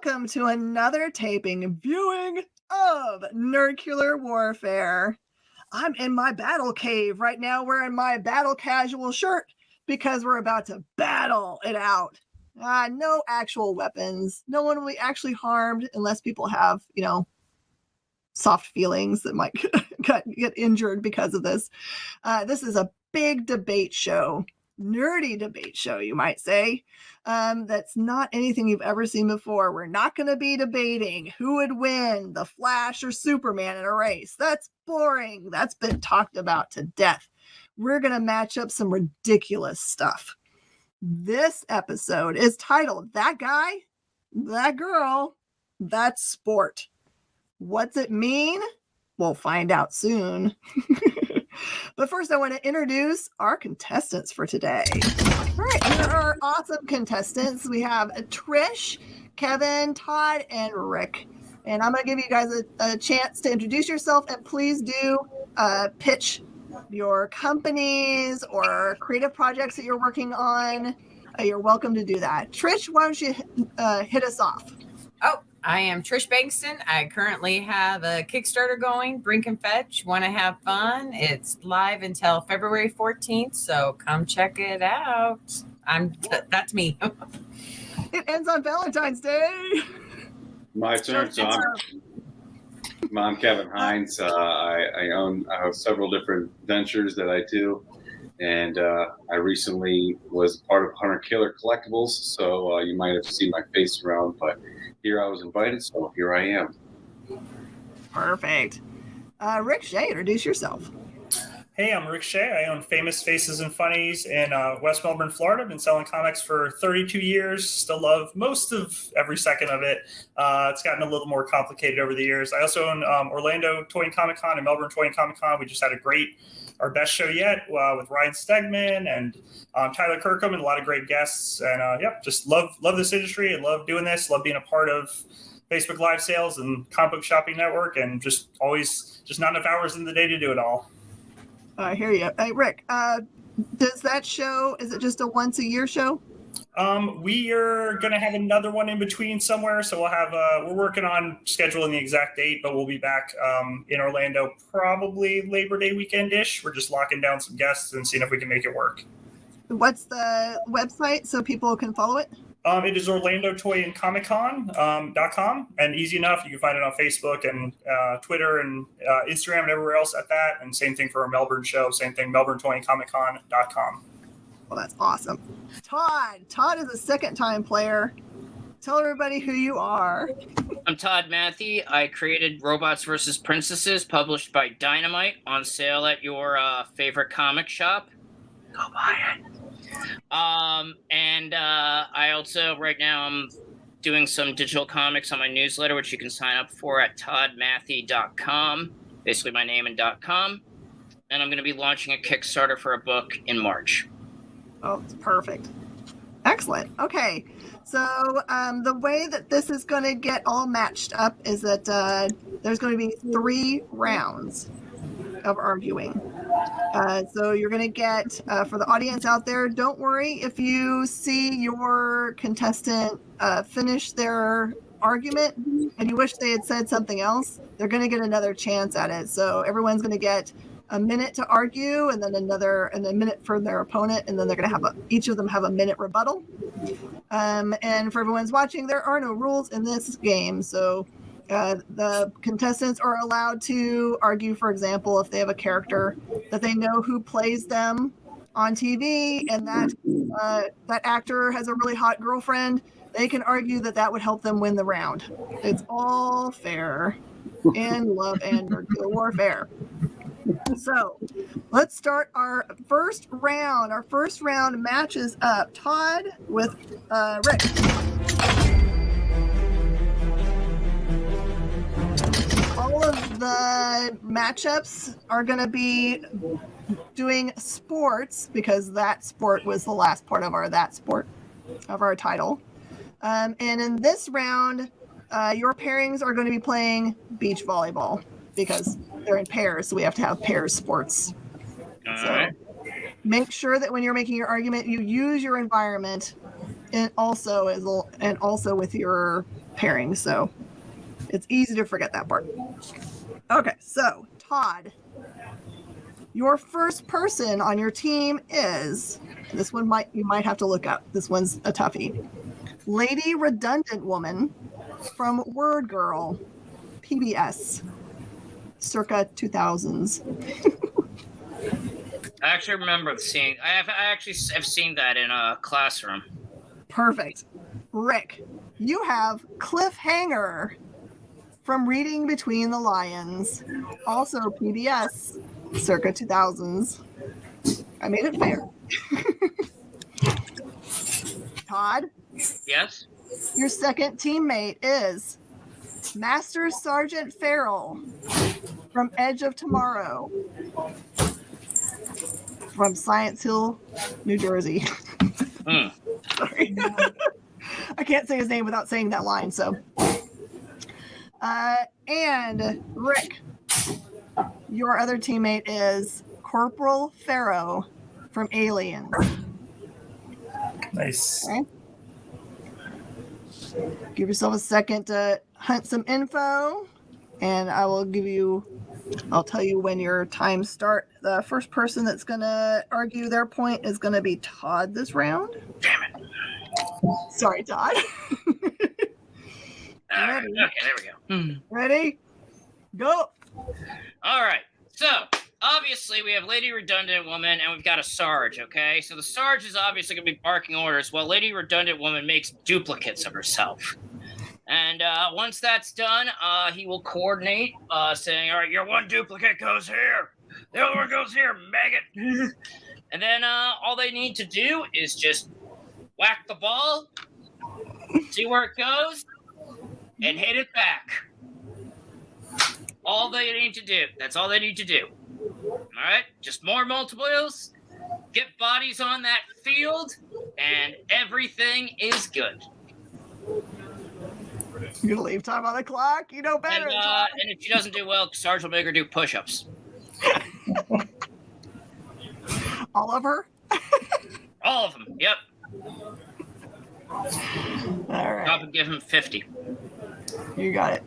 welcome to another taping and viewing of Nercular Warfare. I'm in my battle cave right now wearing my battle casual shirt because we're about to battle it out. No actual weapons. No one will be actually harmed unless people have, soft feelings that might get injured because of this. This is a big debate show. Nerdy debate show, you might say. That's not anything you've ever seen before. We're not going to be debating who would win, the Flash or Superman in a race. That's boring. That's been talked about to death. We're going to match up some ridiculous stuff. This episode is titled That Guy, That Girl, That's Sport. What's it mean? We'll find out soon. But first, I want to introduce our contestants for today. All right, here are our awesome contestants. We have Trish, Kevin, Todd, and Rick. And I'm going to give you guys a chance to introduce yourself, and please do pitch your companies or creative projects that you're working on. You're welcome to do that. Trish, why don't you hit us off? Oh, I am Trish Bankston. I currently have a Kickstarter going, Brink and Fetch. Want to have fun? It's live until February 14th, so come check it out. That's me. It ends on Valentine's Day. My turn. So I'm Kevin Hines. I have several different ventures that I do, and I recently was part of Hunter Killer Collectibles, so you might have seen my face around, but here I was invited, so here I am. Perfect. Rick Shea, introduce yourself. Hey, I'm Rick Shea. I own Famous Faces and Funnies in West Melbourne, Florida. I've been selling comics for 32 years. Still love most of every second of it. It's gotten a little more complicated over the years. I also own Orlando Toy and Comic Con and Melbourne Toy and Comic Con. We just had our best show yet with Ryan Stegman and Tyler Kirkham and a lot of great guests. And just love this industry and love doing this. Love being a part of Facebook Live sales and comic book shopping network, and just not enough hours in the day to do it all. I hear you. Hey, Rick, does that show, is it just a once a year show? We are going to have another one in between somewhere. So we'll have, we're working on scheduling the exact date, but we'll be back in Orlando probably Labor Day weekend-ish. We're just locking down some guests and seeing if we can make it work. What's the website so people can follow it? It is OrlandoToyandComicCon.com, and easy enough. You can find it on Facebook and Twitter and Instagram and everywhere else at that. And same thing for our Melbourne show. Same thing, MelbourneToyandComicCon.com. Well, that's awesome. Todd is a second-time player. Tell everybody who you are. I'm Todd Matthey. I created Robots vs. Princesses, published by Dynamite, on sale at your favorite comic shop. Go buy it. And I also, right now, I'm doing some digital comics on my newsletter, which you can sign up for at toddmatthey.com, basically my name and .com. And I'm going to be launching a Kickstarter for a book in March. Oh, it's perfect. Excellent. Okay. So the way that this is going to get all matched up is that there's going to be 3 rounds of arguing. So you're going to get, for the audience out there, don't worry if you see your contestant finish their argument and you wish they had said something else. They're going to get another chance at it. So everyone's going to get a minute to argue, and then a minute for their opponent, and then they're going to each of them have a minute rebuttal. And for everyone's watching, there are no rules in this game. So the contestants are allowed to argue, for example, if they have a character that they know who plays them on TV, and that actor has a really hot girlfriend, they can argue that would help them win the round. It's all fair in love and Nercular Warfare. So let's start our first round. Our first round matches up Todd with Rick. All of the matchups are going to be doing sports because that sport was the last part of our title. And in this round, your pairings are going to be playing beach volleyball because they're in pairs, so we have to have pairs sports. Right. Make sure that when you're making your argument, you use your environment and also with your pairing, so it's easy to forget that part. Okay, so Todd, your first person on your team is, this one you might have to look up. This one's a toughie. Lady Redundant Woman from Word Girl, PBS, circa 2000s. I actually remember seeing. I actually have seen that in a classroom. Perfect. Rick, you have Cliffhanger from Reading Between the Lions, also PBS, circa 2000s. I made it fair. Todd? Yes? Your second teammate is Master Sergeant Farrell from Edge of Tomorrow, from Science Hill, New Jersey. Sorry. I can't say his name without saying that line, so. And Rick, your other teammate is Corporal Farrow from Aliens. Nice. Okay. Give yourself a second to hunt some info, and I'll tell you when your times start. The first person that's going to argue their point is going to be Todd this round. Damn it. Sorry, Todd. All right. Okay, there we go. Ready? Go. All right. So, obviously, we have Lady Redundant Woman, and we've got a Sarge, okay? So the Sarge is obviously going to be barking orders while Lady Redundant Woman makes duplicates of herself. And once that's done, he will coordinate, saying, all right, your one duplicate goes here. The other one goes here, maggot. And then all they need to do is just whack the ball, see where it goes, and hit it back. All they need to do. That's all they need to do. All right? Just more multiples, get bodies on that field, and everything is good. You're gonna leave time on the clock? You know better. And if she doesn't do well, Sarge will make her do push-ups. All of her? All of them. Yep. All right. I'll give him 50. You got it.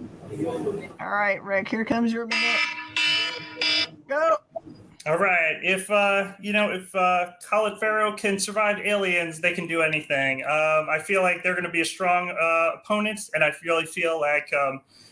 All right, Rick, here comes your minute. Go. All right. If Colin Farrow can survive aliens, they can do anything. I feel like they're going to be a strong opponent, and I really feel like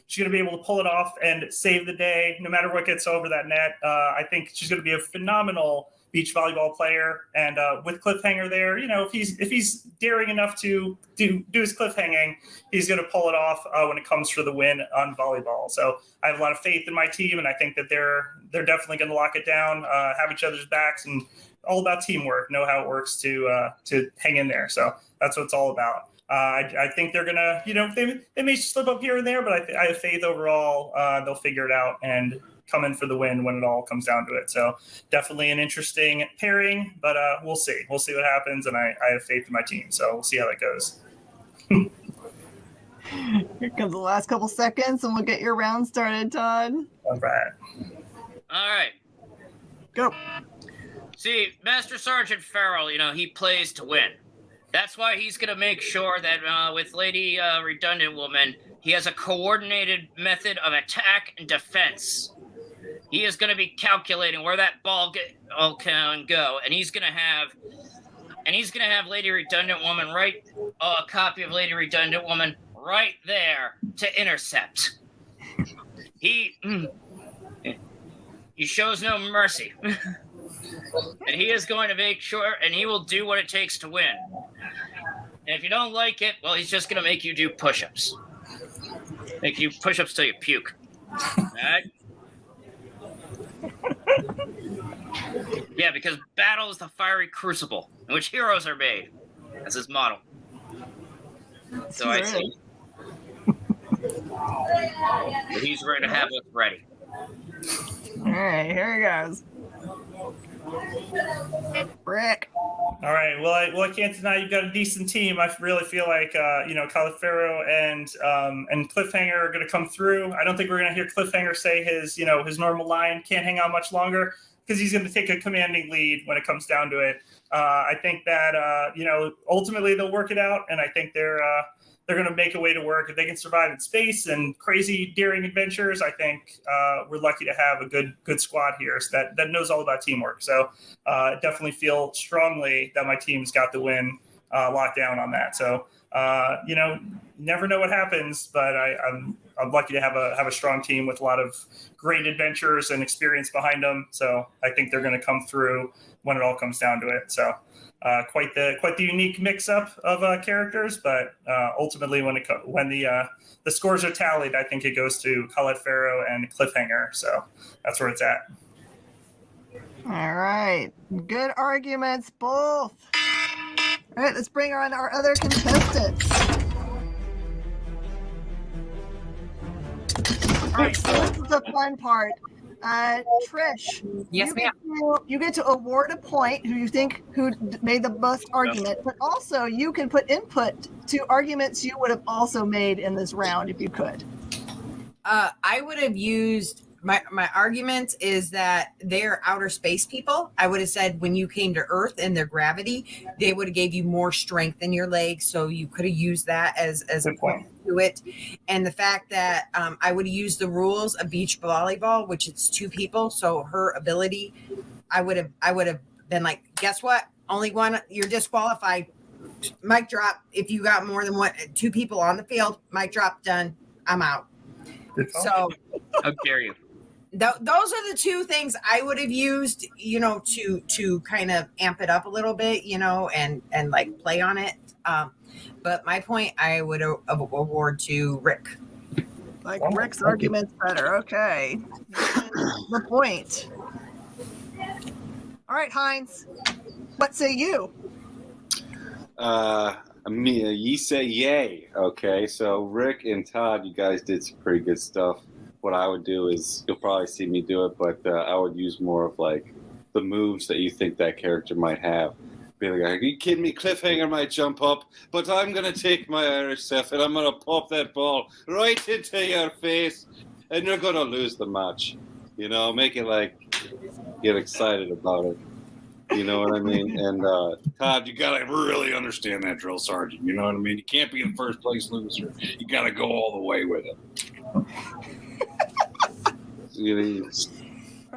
she's going to be able to pull it off and save the day, no matter what gets over that net. I think she's going to be a phenomenal beach volleyball player, and with Cliffhanger there, if he's daring enough to do his cliffhanging, he's going to pull it off when it comes for the win on volleyball. So I have a lot of faith in my team, and I think that they're definitely going to lock it down, have each other's backs, and all about teamwork. Know how it works to hang in there. So that's what it's all about. I think they're gonna, they may slip up here and there, but I have faith overall they'll figure it out and come in for the win when it all comes down to it. So definitely an interesting pairing, but we'll see. We'll see what happens, and I have faith in my team. So we'll see how that goes. Here comes the last couple seconds, and we'll get your round started, Todd. All right. All right. Go. See, Master Sergeant Farrell, he plays to win. That's why he's going to make sure that with Lady Redundant Woman, he has a coordinated method of attack and defense. He is going to be calculating where that ball can go, and he's going to have Lady Redundant Woman a copy of Lady Redundant Woman right there to intercept. He shows no mercy. And he is going to make sure, and he will do what it takes to win. And if you don't like it, well, he's just going to make you do push-ups. Make you push-ups till you puke. All right? Yeah, because battle is the fiery crucible in which heroes are made. That's his motto. So I say, he's ready to have us ready. All right, here he goes. Rick. All right. Well, I can't deny you've got a decent team. I really feel like Colin Farrow and Cliffhanger are going to come through. I don't think we're going to hear Cliffhanger say his normal line, can't hang out much longer, because he's going to take a commanding lead when it comes down to it. I think that ultimately they'll work it out, and I think they're they're going to make a way to work. If they can survive in space and crazy, daring adventures, I think we're lucky to have a good squad here that knows all about teamwork. So definitely feel strongly that my team's got the win locked down on that. So, never know what happens, but I'm lucky to have a strong team with a lot of great adventures and experience behind them. So I think they're going to come through when it all comes down to it. So quite the unique mix-up of characters, but ultimately when the scores are tallied, I think it goes to Colette Farrow and Cliffhanger. So that's where it's at. All right. Good arguments, both. All right, let's bring on our other contestants. All right, so this is the fun part. Trish, Yes, ma'am. You get to award a point who made the most argument, but also you can put input to arguments you would have also made in this round if you could. I would have used my argument is that they're outer space people. I would have said when you came to Earth and their gravity, they would have gave you more strength in your legs, so you could have used that as a point to it. And the fact that I would have used the rules of beach volleyball, which it's 2 people, so her ability, I would have been like, guess what? Only one, you're disqualified. Mic drop. If you got more than 2 people on the field, mic drop, done. I'm out. So How dare you? those are the 2 things I would have used, to kind of amp it up a little bit, and like play on it. But my point I would award to Rick. Like Rick's argument's better. Okay. The point. All right, Heinz. What say you? Ye say yay. Okay, so Rick and Todd, you guys did some pretty good stuff. What I would do is, you'll probably see me do it, but I would use more of like the moves that you think that character might have. Be like, are you kidding me? Cliffhanger might jump up, but I'm going to take my Irish stuff and I'm going to pop that ball right into your face and you're going to lose the match. Make it like, get excited about it. You know what I mean? And Todd, you got to really understand that, drill sergeant. You know what I mean? You can't be the first place loser. You got to go all the way with it.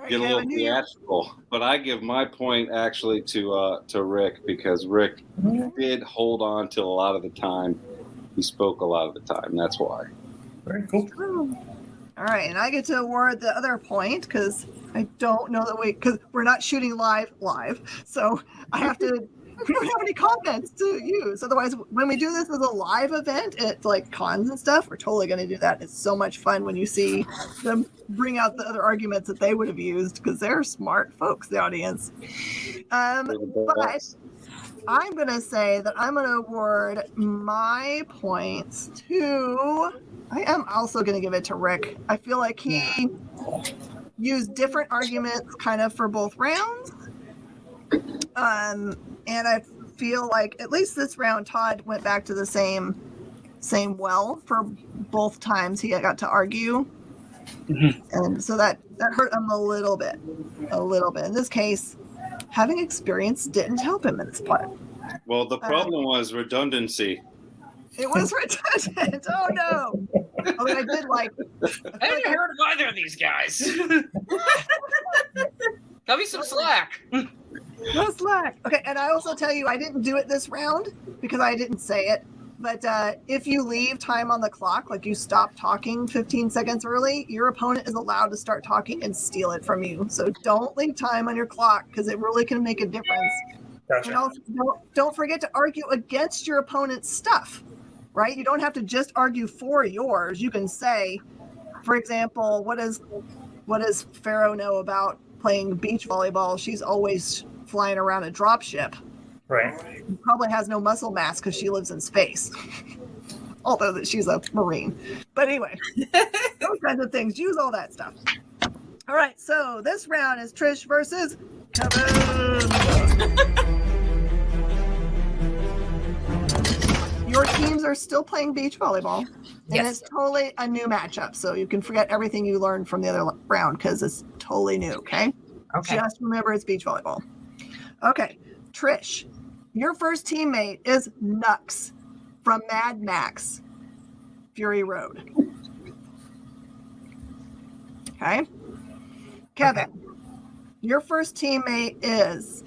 Get a little theatrical, but I give my point actually to Rick, because Rick did hold on to a lot of the time. He spoke a lot of the time. That's why. Very cool. All right, and I get to award the other point because I don't know that because we're not shooting live, so I have to. We don't have any comments to use. Otherwise, when we do this as a live event at like cons and stuff, we're totally going to do that. It's so much fun when you see them bring out the other arguments that they would have used, because they're smart folks, the audience. But I'm going to say that I'm going to award my points to. I am also going to give it to Rick. I feel like he used different arguments kind of for both rounds. And I feel like at least this round, Todd went back to the same well for both times he got to argue. Mm-hmm. And so that hurt him a little bit. In this case, having experience didn't help him in this part. Well, the problem was redundancy. It was redundant. Oh no. I mean, I haven't heard of either of these guys. Cut me some slack. No slack. Okay, and I also tell you, I didn't do it this round because I didn't say it. But if you leave time on the clock, like you stop talking 15 seconds early, your opponent is allowed to start talking and steal it from you. So don't leave time on your clock, because it really can make a difference. Gotcha. And also, don't forget to argue against your opponent's stuff, right? You don't have to just argue for yours. You can say, for example, what does Farrow know about playing beach volleyball? She's always flying around a dropship. Right. She probably has no muscle mass because she lives in space. Although that she's a Marine. But anyway, those kinds of things. Use all that stuff. All right, so this round is Trish versus Kevin. Your teams are still playing beach volleyball. And it's totally a new matchup. So you can forget everything you learned from the other round because it's totally new, okay? Okay. Just remember it's beach volleyball. Okay, Trish, your first teammate is Nux. from Mad Max Fury Road. Okay. Kevin, your first teammate is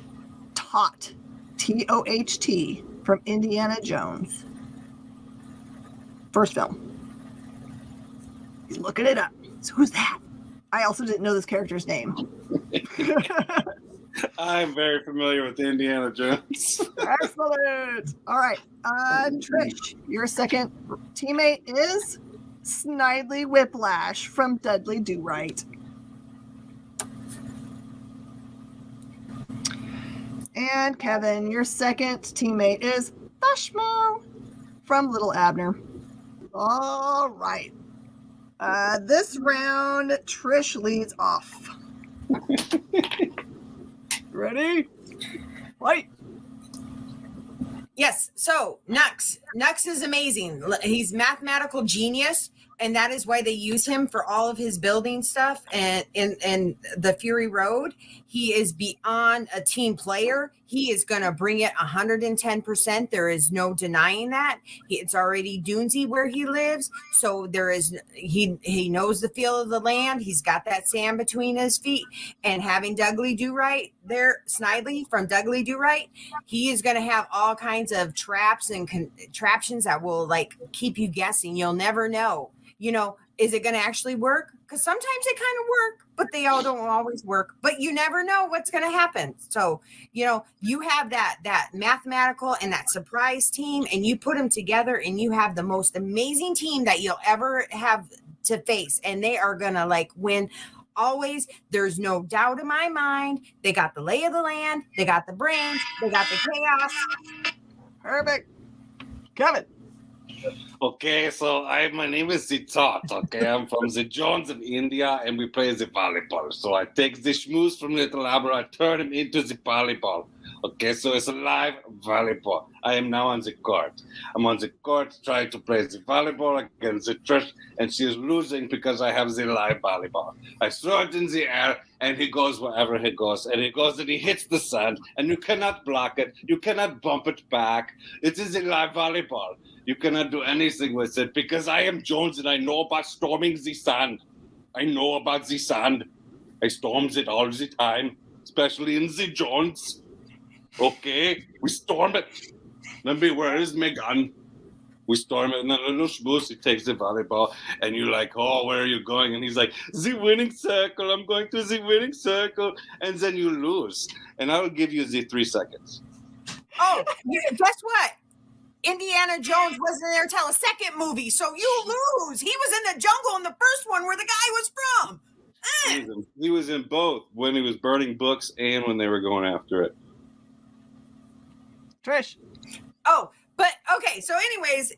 Tot, T-O-H-T, from Indiana Jones. First film. He's looking it up. So who's that? I also didn't know this character's name. I'm very familiar with Indiana Jones. Excellent. All right. Trish, your second teammate is Snidely Whiplash from Dudley Do Right. And Kevin, your second teammate is Bushmo from Little Abner. All right. This round, Trish leads off. Ready? Fight. Yes. So Nux is amazing. He's mathematical genius, and that is why they use him for all of his building stuff. And in the Fury Road, he is beyond a team player. He is going to bring it 110%. There is no denying that. It's already Doonesy where he lives, so he knows the feel of the land. He's got that sand between his feet, and having Dudley Do Right there, Snidely from Dudley Do Right, he is going to have all kinds of traps and contraptions that will like keep you guessing. You'll never know. Is it going to actually work? Because sometimes they kind of work, but they all don't always work. But you never know what's going to happen. So, you have that mathematical and that surprise team, and you put them together, and you have the most amazing team that you'll ever have to face. And they are going to like win. Always, there's no doubt in my mind. They got the lay of the land. They got the brains. They got the chaos. Perfect. Kevin. Okay, so my name is Zitot. Okay, I'm from the Jones of India, and we play the volleyball. So I take the schmooze from Little Aber, I turn him into the volleyball. Okay, so it's a live volleyball. I am now on the court. I'm on the court trying to play the volleyball against the Trish, and she is losing because I have the live volleyball. I throw it in the air, and he goes wherever he goes. And he goes and he hits the sand, and you cannot block it. You cannot bump it back. It is a live volleyball. You cannot do anything with it because I am Jones, and I know about storming the sand. I know about the sand. I storms it all the time, especially in the Jones. Okay, we storm it. Then where is my gun? We storm it, and then little schmooze, he takes the volleyball, and you're like, oh, where are you going? And he's like, the winning circle, I'm going to the winning circle. And then you lose. And I will give you the 3 seconds. Oh, guess what? Indiana Jones wasn't there till a second movie, so you lose. He was in the jungle in the first one where the guy was from. He was in both, when he was burning books and when they were going after it. Trish. Oh, but okay. So, anyways,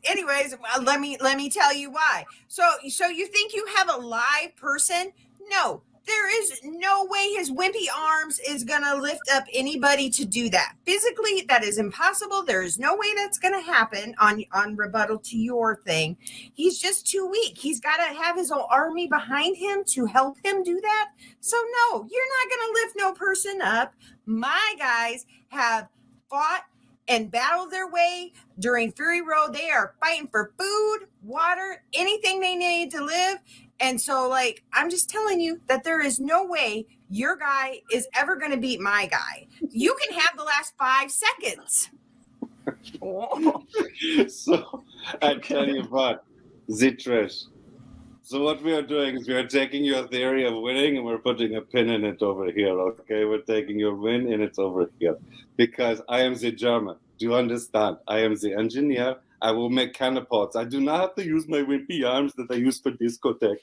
let me tell you why. So you think you have a live person? No, there is no way his wimpy arms is gonna lift up anybody to do that. Physically, that is impossible. There is no way that's gonna happen on rebuttal to your thing. He's just too weak. He's got to have his whole army behind him to help him do that. So no, you're not gonna lift no person up. My guys have fought and battle their way during Fury Road. They are fighting for food, water, anything they need to live. And so, like, I'm just telling you that there is no way your guy is ever going to beat my guy. You can have the last 5 seconds. So, I tell you what, Zitrish. So what we are doing is we are taking your theory of winning and we're putting a pin in it over here, okay? We're taking your win and it's over here. Because I am the German. Do you understand? I am the engineer. I will make catapults. I do not have to use my wimpy arms that I use for discotheque.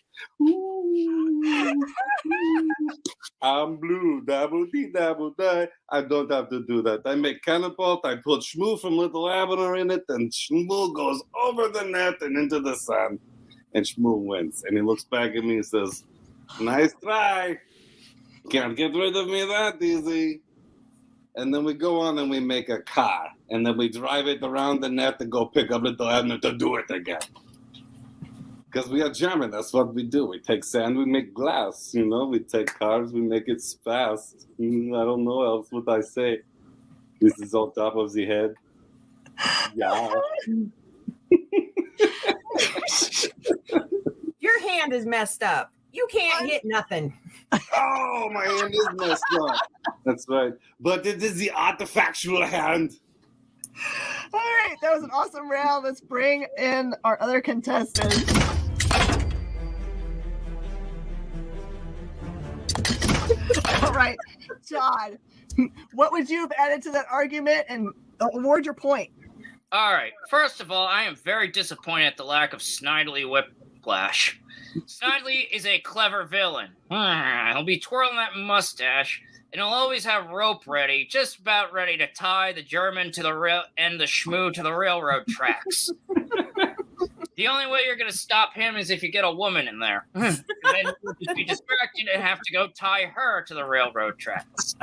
I'm blue, dabble die. I don't have to do that. I make catapult. I put Shmoo from Little Abner in it, and Shmoo goes over the net and into the sand. And Shmoo wins. And he looks back at me and says, nice try. Can't get rid of me that easy. And then we go on and we make a car. And then we drive it around the net and go pick up Little Abner to do it again. Because we are German. That's what we do. We take sand, we make glass. You know, we take cars, we make it fast. I don't know else what I say. This is on top of the head. Yeah. Your hand is messed up. You can't hit nothing. Oh, my hand is messed up. That's right. But it is the artifactual hand. All right, that was an awesome round. Let's bring in our other contestants. All right, Todd, what would you have added to that argument and award your point? All right. First of all, I am very disappointed at the lack of Snidely Whiplash. Snidely is a clever villain. He'll be twirling that mustache, and he'll always have rope ready, just about ready to tie the German to the rail and the Shmoo to the railroad tracks. The only way you're going to stop him is if you get a woman in there. Then you'll just be distracted and have to go tie her to the railroad tracks.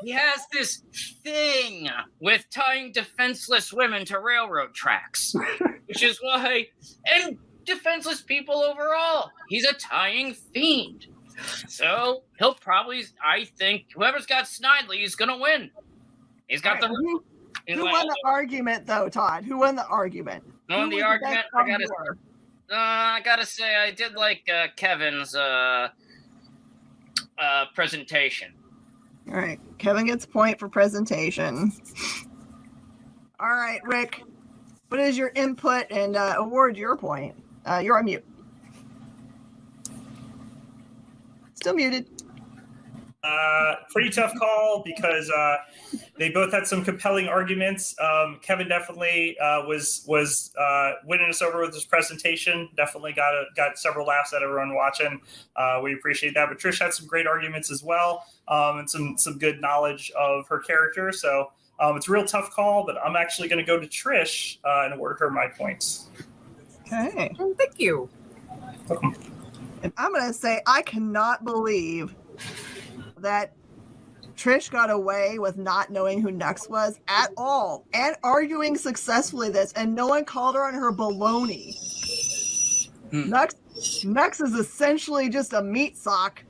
He has this thing with tying defenseless women to railroad tracks, which is why, and defenseless people overall, he's a tying fiend. So he'll probably, I think, whoever's got Snidely is going to win. He's got Who won the argument, though, Todd? Who won the argument? Won the argument? I gotta say, I did like Kevin's presentation. All right, Kevin gets a point for presentation. All right, Rick, what is your input and award your point? You're on mute. Still muted. Pretty tough call because they both had some compelling arguments. Kevin definitely was winning us over with his presentation. Definitely got several laughs at everyone watching. We appreciate that. But Trish had some great arguments as well, and some good knowledge of her character. So it's a real tough call, but I'm actually going to go to Trish and award her my points. Okay. Thank you. And I'm going to say I cannot believe that Trish got away with not knowing who Nux was at all and arguing successfully this, and no one called her on her baloney. Nux is essentially just a meat sock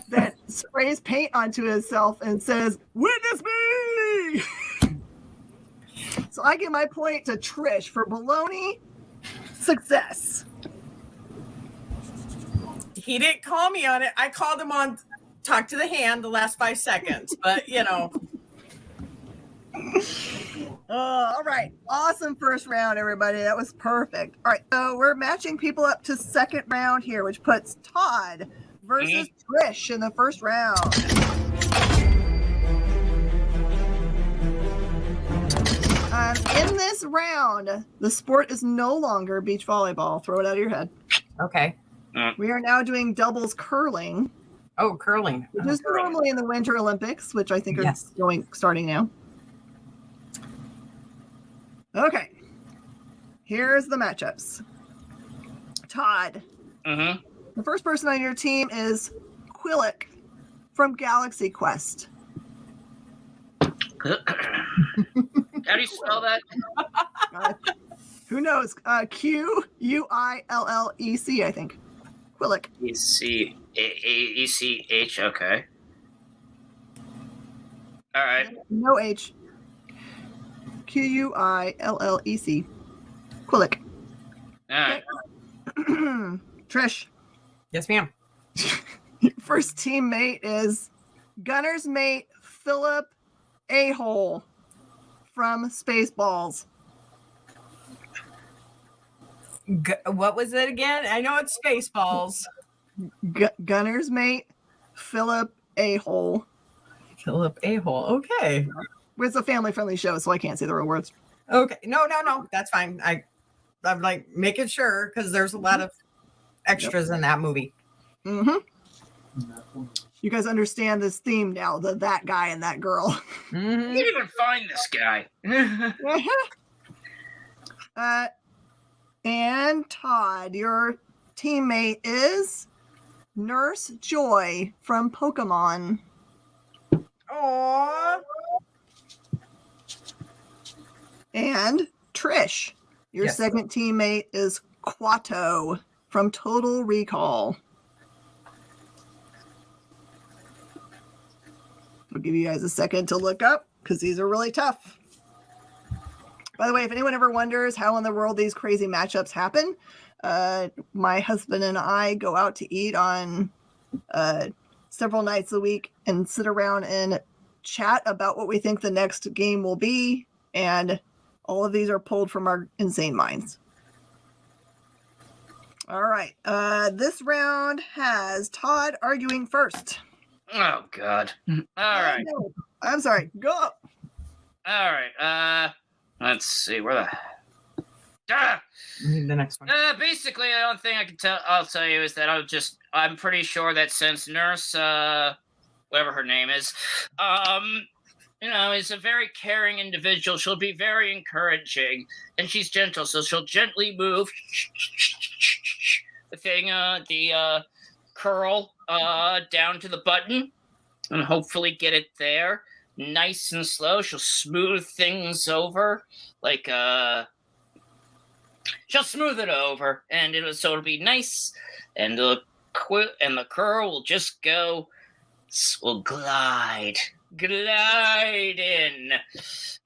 that sprays paint onto himself and says, "Witness me!" So I give my point to Trish for baloney success. He didn't call me on it. I called him on Talk to the Hand the last 5 seconds, but you know. All right. Awesome first round, everybody. That was perfect. All right. So we're matching people up to second round here, which puts Todd versus Trish in the first round. In this round, the sport is no longer beach volleyball. Throw it out of your head. Okay. We are now doing doubles curling. Oh, curling. Which is normally in the Winter Olympics, which I think are starting now. Okay. Here's the matchups. Todd. The first person on your team is Quillick from Galaxy Quest. How do you spell that? Who knows? Quillec, I think. Quillick. E-C-H, okay. All right. No H. Quillec. Quillick. All right. Trish. Yes, ma'am. Your first teammate is Gunner's mate Philip A-hole from Spaceballs. What was it again? I know it's Spaceballs. Gunner's mate Philip A-hole. Philip A-hole. Okay. It's a family-friendly show, so I can't say the real words. Okay. No. That's fine. I'm like making sure because there's a lot of extras in that movie. You guys understand this theme now, that guy and that girl. You didn't even find this guy. And Todd, your teammate is Nurse Joy from Pokemon. Aww. And Trish, your second teammate is Quato from Total Recall. I'll give you guys a second to look up because these are really tough. By the way, if anyone ever wonders how in the world these crazy matchups happen, my husband and I go out to eat on several nights a week and sit around and chat about what we think the next game will be, and all of these are pulled from our insane minds. All right. This round has Todd arguing first. Oh, God. All right. No, I'm sorry. Go. All right. Let's see. Where the... Ah! The next one. Basically, the only thing I'll tell you is that I'm pretty sure that since Nurse, whatever her name is, is a very caring individual, she'll be very encouraging, and she's gentle, so she'll gently move the thing, the curl, down to the button, and hopefully get it there, nice and slow. She'll smooth things over, like, she'll smooth it over, and it'll be nice, and the curl will just will glide in.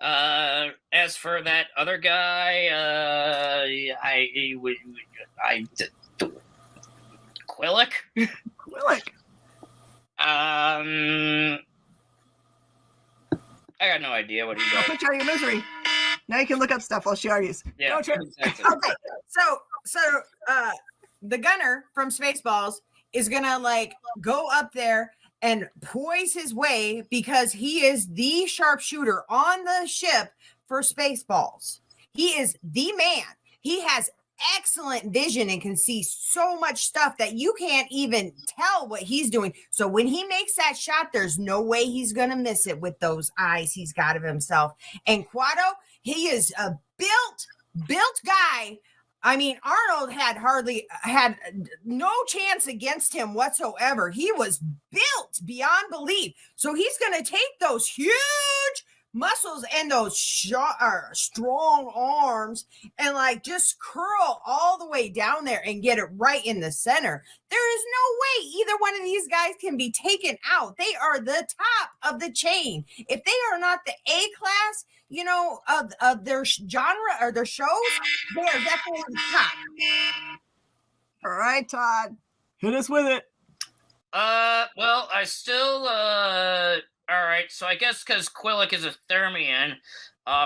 As for that other guy, Quillick. I got no idea what he I'll does. put you out of your misery. Now you can look up stuff while she argues. Yeah, Okay, so the gunner from Spaceballs is gonna go up there and poise his way because he is the sharpshooter on the ship for Spaceballs. He is the man. He has excellent vision and can see so much stuff that you can't even tell what he's doing. So when he makes that shot, there's no way he's gonna miss it with those eyes he's got of himself. And Quado, he is a built guy. I mean, Arnold had no chance against him whatsoever. He was built beyond belief. So he's going to take those huge muscles and those strong arms and just curl all the way down there and get it right in the center. There is no way either one of these guys can be taken out. They are the top of the chain. If they are not the A class, of their genre or their shows, they are definitely the top. All right, Todd. Hit us with it. Well, I still, all right, so I guess because Quillick is a Thermian,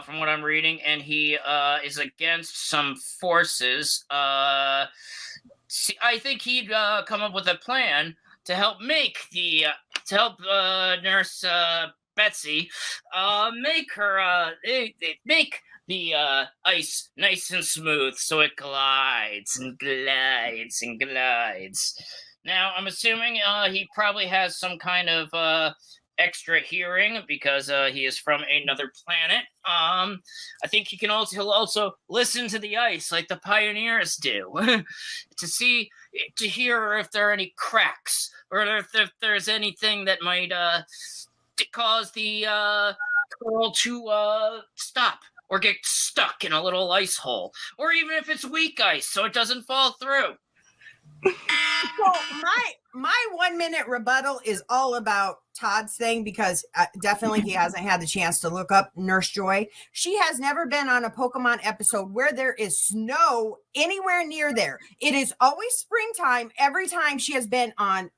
from what I'm reading, and he, is against some forces, I think he'd, come up with a plan to help make Nurse, Betsy, make the ice nice and smooth so it glides and glides and glides. Now, I'm assuming he probably has some kind of extra hearing because he is from another planet. I think he'll also listen to the ice like the pioneers do to hear if there are any cracks or if there's anything that might to cause the curl to stop or get stuck in a little ice hole, or even if it's weak ice so it doesn't fall through. So my 1 minute rebuttal is all about Todd's thing because definitely he hasn't had the chance to look up Nurse Joy. She has never been on a Pokemon episode where there is snow anywhere near there. It is always springtime every time she has been on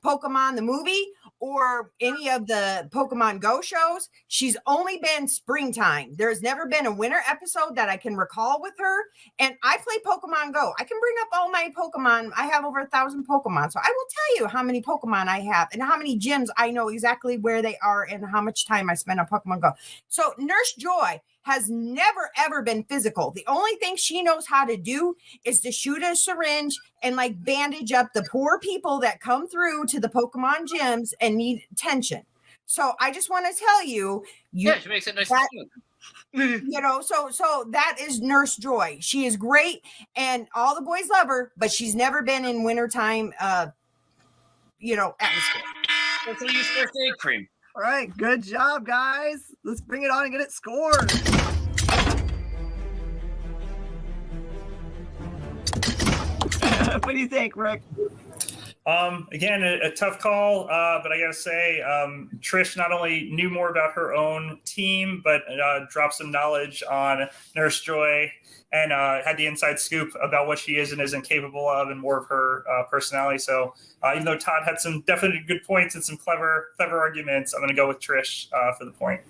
Pokemon the movie or any of the Pokemon Go shows. She's only been springtime. There's never been a winter episode that I can recall with her. And I play Pokemon Go. I can bring up all my Pokemon. I have over 1,000 Pokemon. So I will tell you how many Pokemon I have and how many gyms I know exactly where they are and how much time I spend on Pokemon Go. So Nurse Joy has never, ever been physical. The only thing she knows how to do is to shoot a syringe and bandage up the poor people that come through to the Pokemon gyms and need attention. So I just want to tell you, she makes it nice that, and smooth. So that is Nurse Joy. She is great and all the boys love her, but she's never been in wintertime, atmosphere. That's what you use first aid cream. All right, good job, guys. Let's bring it on and get it scored. What do you think, Rick? Again, a tough call, but I gotta say, Trish not only knew more about her own team, but dropped some knowledge on Nurse Joy and had the inside scoop about what she is and isn't capable of, and more of her personality. So, even though Todd had some definitely good points and some clever arguments, I'm gonna go with Trish for the point.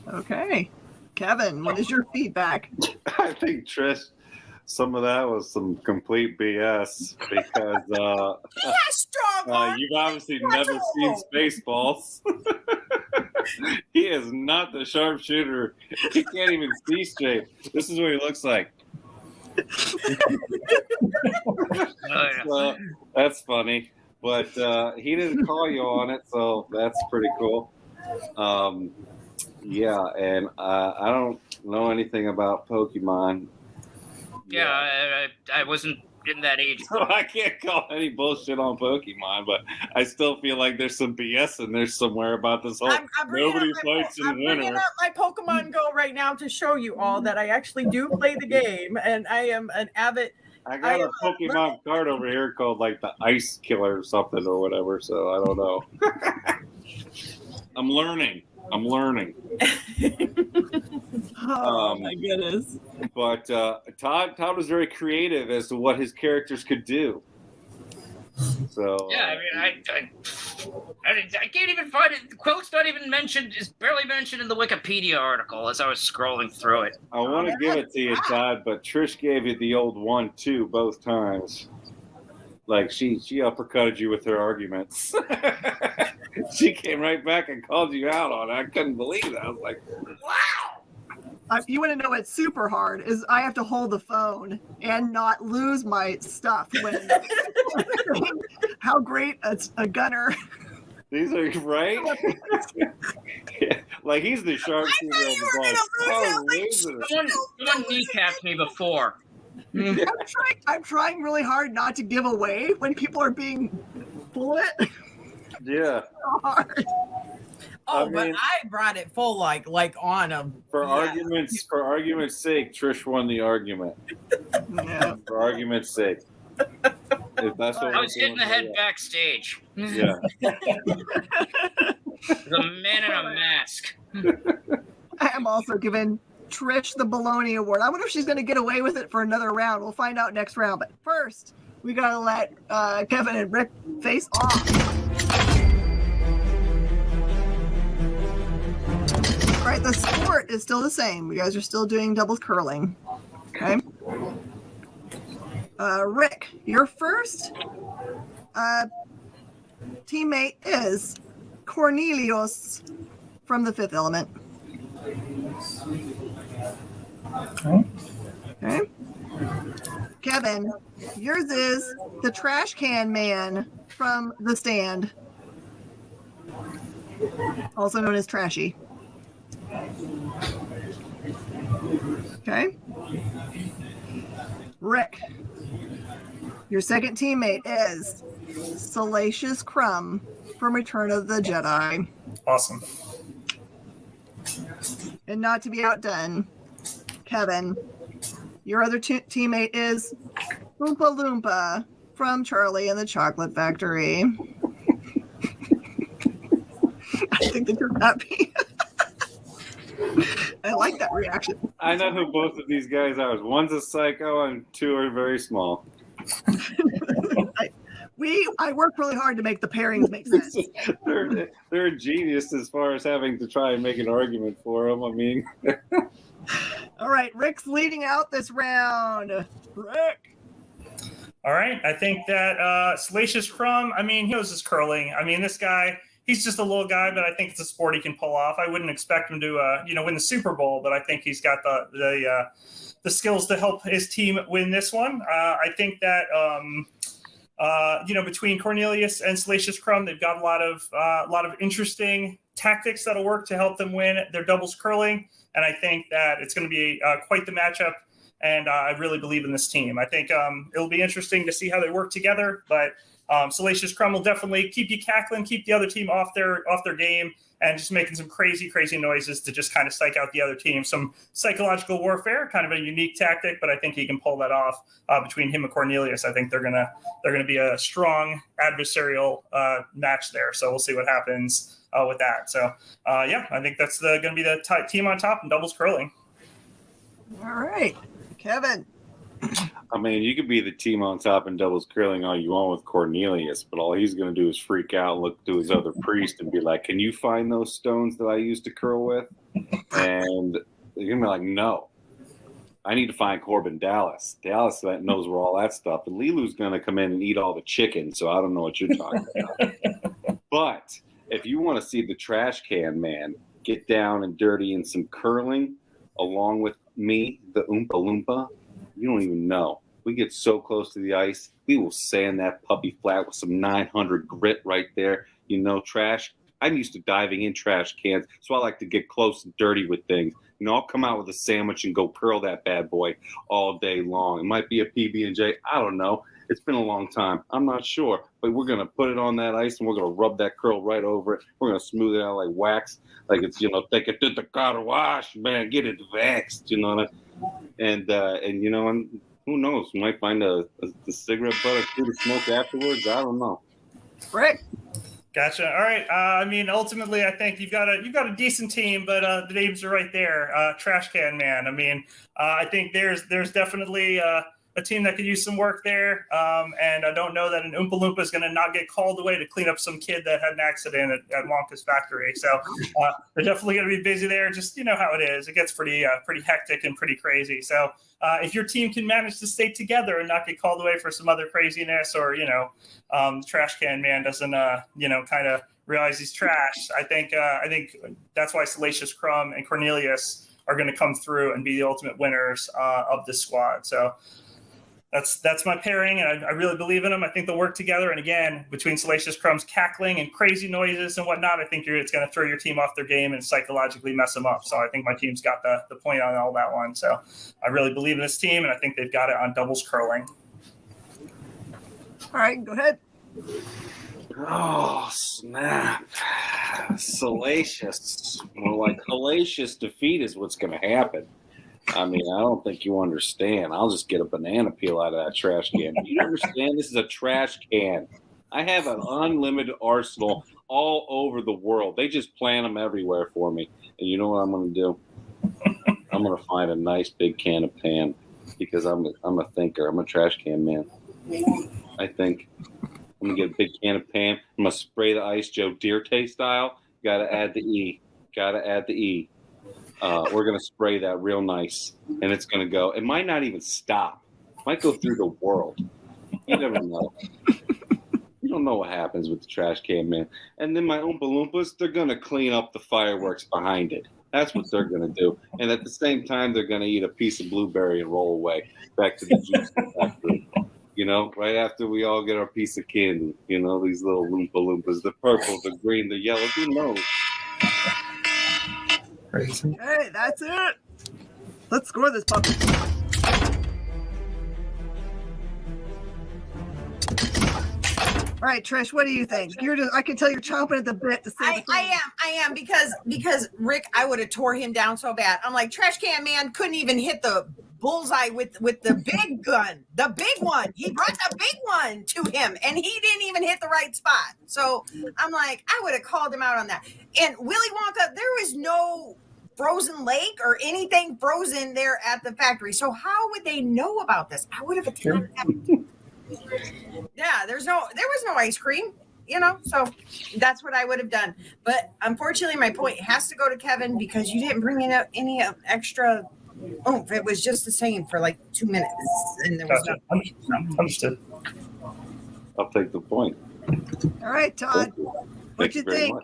Okay, Kevin, what is your feedback? I think Trish, some of that was some complete BS because you've obviously never seen Spaceballs. He is not the sharpshooter. He can't even see straight. This is what he looks like. So, that's funny. But he didn't call you on it, so that's pretty cool. Yeah, and I don't know anything about Pokemon. Yeah, I wasn't in that age. So I can't call any bullshit on Pokemon, but I still feel like there's some BS in there somewhere about this whole nobody fights in winter. I'm bringing up my Pokemon Go right now to show you all that I actually do play the game, and I am an avid. I got a Pokemon card over here called like the Ice Killer or something or whatever, so I don't know. I'm learning. Oh my goodness! But Todd was very creative as to what his characters could do. So yeah, I can't even find it. The quote's not even mentioned. Is barely mentioned in the Wikipedia article as I was scrolling through it. I want to give it to you, Todd, but Trish gave you the old 1-2 both times. Like she uppercutted you with her arguments. She came right back and called you out on it. I couldn't believe that. I was like, wow. You want to know what's super hard is I have to hold the phone and not lose my stuff when how great a gunner. These are right. Like he's the sharpshooter of the ball. Someone kneecapped me before. I'm trying really hard not to give away when people are being bullet. Yeah. So hard. Oh, I but mean, I brought it full like on a for argument's sake, Trish won the argument. Yeah. For argument's sake. If that's what I was hitting the head backstage. Yeah. The man in a mask. I am also giving Trish the Baloney Award. I wonder if she's going to get away with it for another round. We'll find out next round. But first, we got to let Kevin and Rick face off. All right, the sport is still the same. You guys are still doing doubles curling. Okay. Rick, your first teammate is Cornelius from The Fifth Element. Okay. Kevin, yours is the Trash Can Man from The Stand, also known as Trashy. Okay. Rick, your second teammate is Salacious Crumb from Return of the Jedi. Awesome. And not to be outdone, Kevin, your other teammate is Oompa Loompa from Charlie and the Chocolate Factory. I think that you're happy. I like that reaction. I know who both of these guys are. One's a psycho and two are very small. I worked really hard to make the pairings make sense. They're a genius as far as having to try and make an argument for them. I mean, all right, Rick's leading out this round. Rick. All right, I think that Salacious Crumb, I mean, he knows his curling. I mean, this guy, he's just a little guy, but I think it's a sport he can pull off. I wouldn't expect him to, win the Super Bowl, but I think he's got the skills to help his team win this one. I think that, between Cornelius and Salacious Crumb, they've got a lot of interesting tactics that'll work to help them win their doubles curling, and I think that it's going to be quite the matchup. And I really believe in this team. I think it'll be interesting to see how they work together. But Salacious Crumb will definitely keep you cackling, keep the other team off their game, and just making some crazy noises to just kind of psych out the other team. Some psychological warfare, kind of a unique tactic, but I think he can pull that off between him and Cornelius. I think they're gonna be a strong adversarial match there. So we'll see what happens with that. So I think that's going to be the team on top in doubles curling. All right, Kevin. I mean, you could be the team on top in doubles curling all you want with Cornelius, but all he's going to do is freak out and look to his other priest and be like, "Can you find those stones that I used to curl with?" And they're going to be like, "No. I need to find Corbin Dallas. Dallas that knows where all that stuff." And Lilu's going to come in and eat all the chicken, so I don't know what you're talking about. But if you want to see the trash can man get down and dirty in some curling along with me, the Oompa Loompa, you don't even know. We get so close to the ice, we will sand that puppy flat with some 900 grit right there. You know, trash. I'm used to diving in trash cans, so I like to get close and dirty with things. You know, I'll come out with a sandwich and go curl that bad boy all day long. It might be a PB&J. I don't know. It's been a long time. I'm not sure. But we're going to put it on that ice, and we're going to rub that curl right over it. We're going to smooth it out like wax. Like it's, take it to the car wash, man. Get it waxed, you know. And who knows? We might find the cigarette butt through the smoke afterwards. I don't know. Rick. Gotcha. All right. Ultimately, I think you've got a decent team, but the names are right there. Trash can man. I think there's definitely a team that could use some work there. And I don't know that an Oompa Loompa is going to not get called away to clean up some kid that had an accident at Wonka's factory. So they're definitely going to be busy there. Just, you know how it is. It gets pretty hectic and pretty crazy. So if your team can manage to stay together and not get called away for some other craziness, or, trash can man doesn't, kind of realize he's trash. I think that's why Salacious Crumb and Cornelius are going to come through and be the ultimate winners of this squad. So that's my pairing, and I really believe in them. I think they'll work together. And again, between Salacious Crumb's cackling and crazy noises and whatnot, I think it's going to throw your team off their game and psychologically mess them up. So I think my team's got the point on all that one. So I really believe in this team, and I think they've got it on doubles curling. All right, go ahead. Oh, snap. Salacious. Well, like hellacious defeat is what's going to happen. I don't think you understand. I'll just get a banana peel out of that trash can. Do you understand? This is a trash can. I have an unlimited arsenal all over the world. They just plant them everywhere for me. And you know what I'm going to do? I'm going to find a nice big can of Pan, because I'm a thinker. I'm a trash can man. I think I'm going to get a big can of Pan. I'm going to spray the ice Joe Dirte style. Got to add the E. We're going to spray that real nice, and it's going to go. It might not even stop. It might go through the world. You never know. You don't know what happens with the trash can man. And then my Oompa Loompas, they're going to clean up the fireworks behind it. That's what they're going to do. And at the same time, they're going to eat a piece of blueberry and roll away back to the juice factory. Right after we all get our piece of candy. These little Oompa Loompas, the purple, the green, the yellow. Who knows? Crazy. Hey, that's it. Let's score this puppy. All right, Trish, what do you think? I can tell you're chomping at the bit to say I am because Rick, I would have tore him down so bad. I'm like, trash can man couldn't even hit the bullseye with the big gun, the big one. He brought the big one to him, and he didn't even hit the right spot. So I'm like, I would have called him out on that. And Willy Wonka, there was no frozen lake or anything frozen there at the factory. So how would they know about this? I would have attacked them. Yeah, there was no ice cream, so that's what I would have done. But unfortunately, my point has to go to Kevin, because you didn't bring in any extra oomph. It was just the same for like 2 minutes, and there was no. Understood. I'll take the point. All right, Todd. What you think?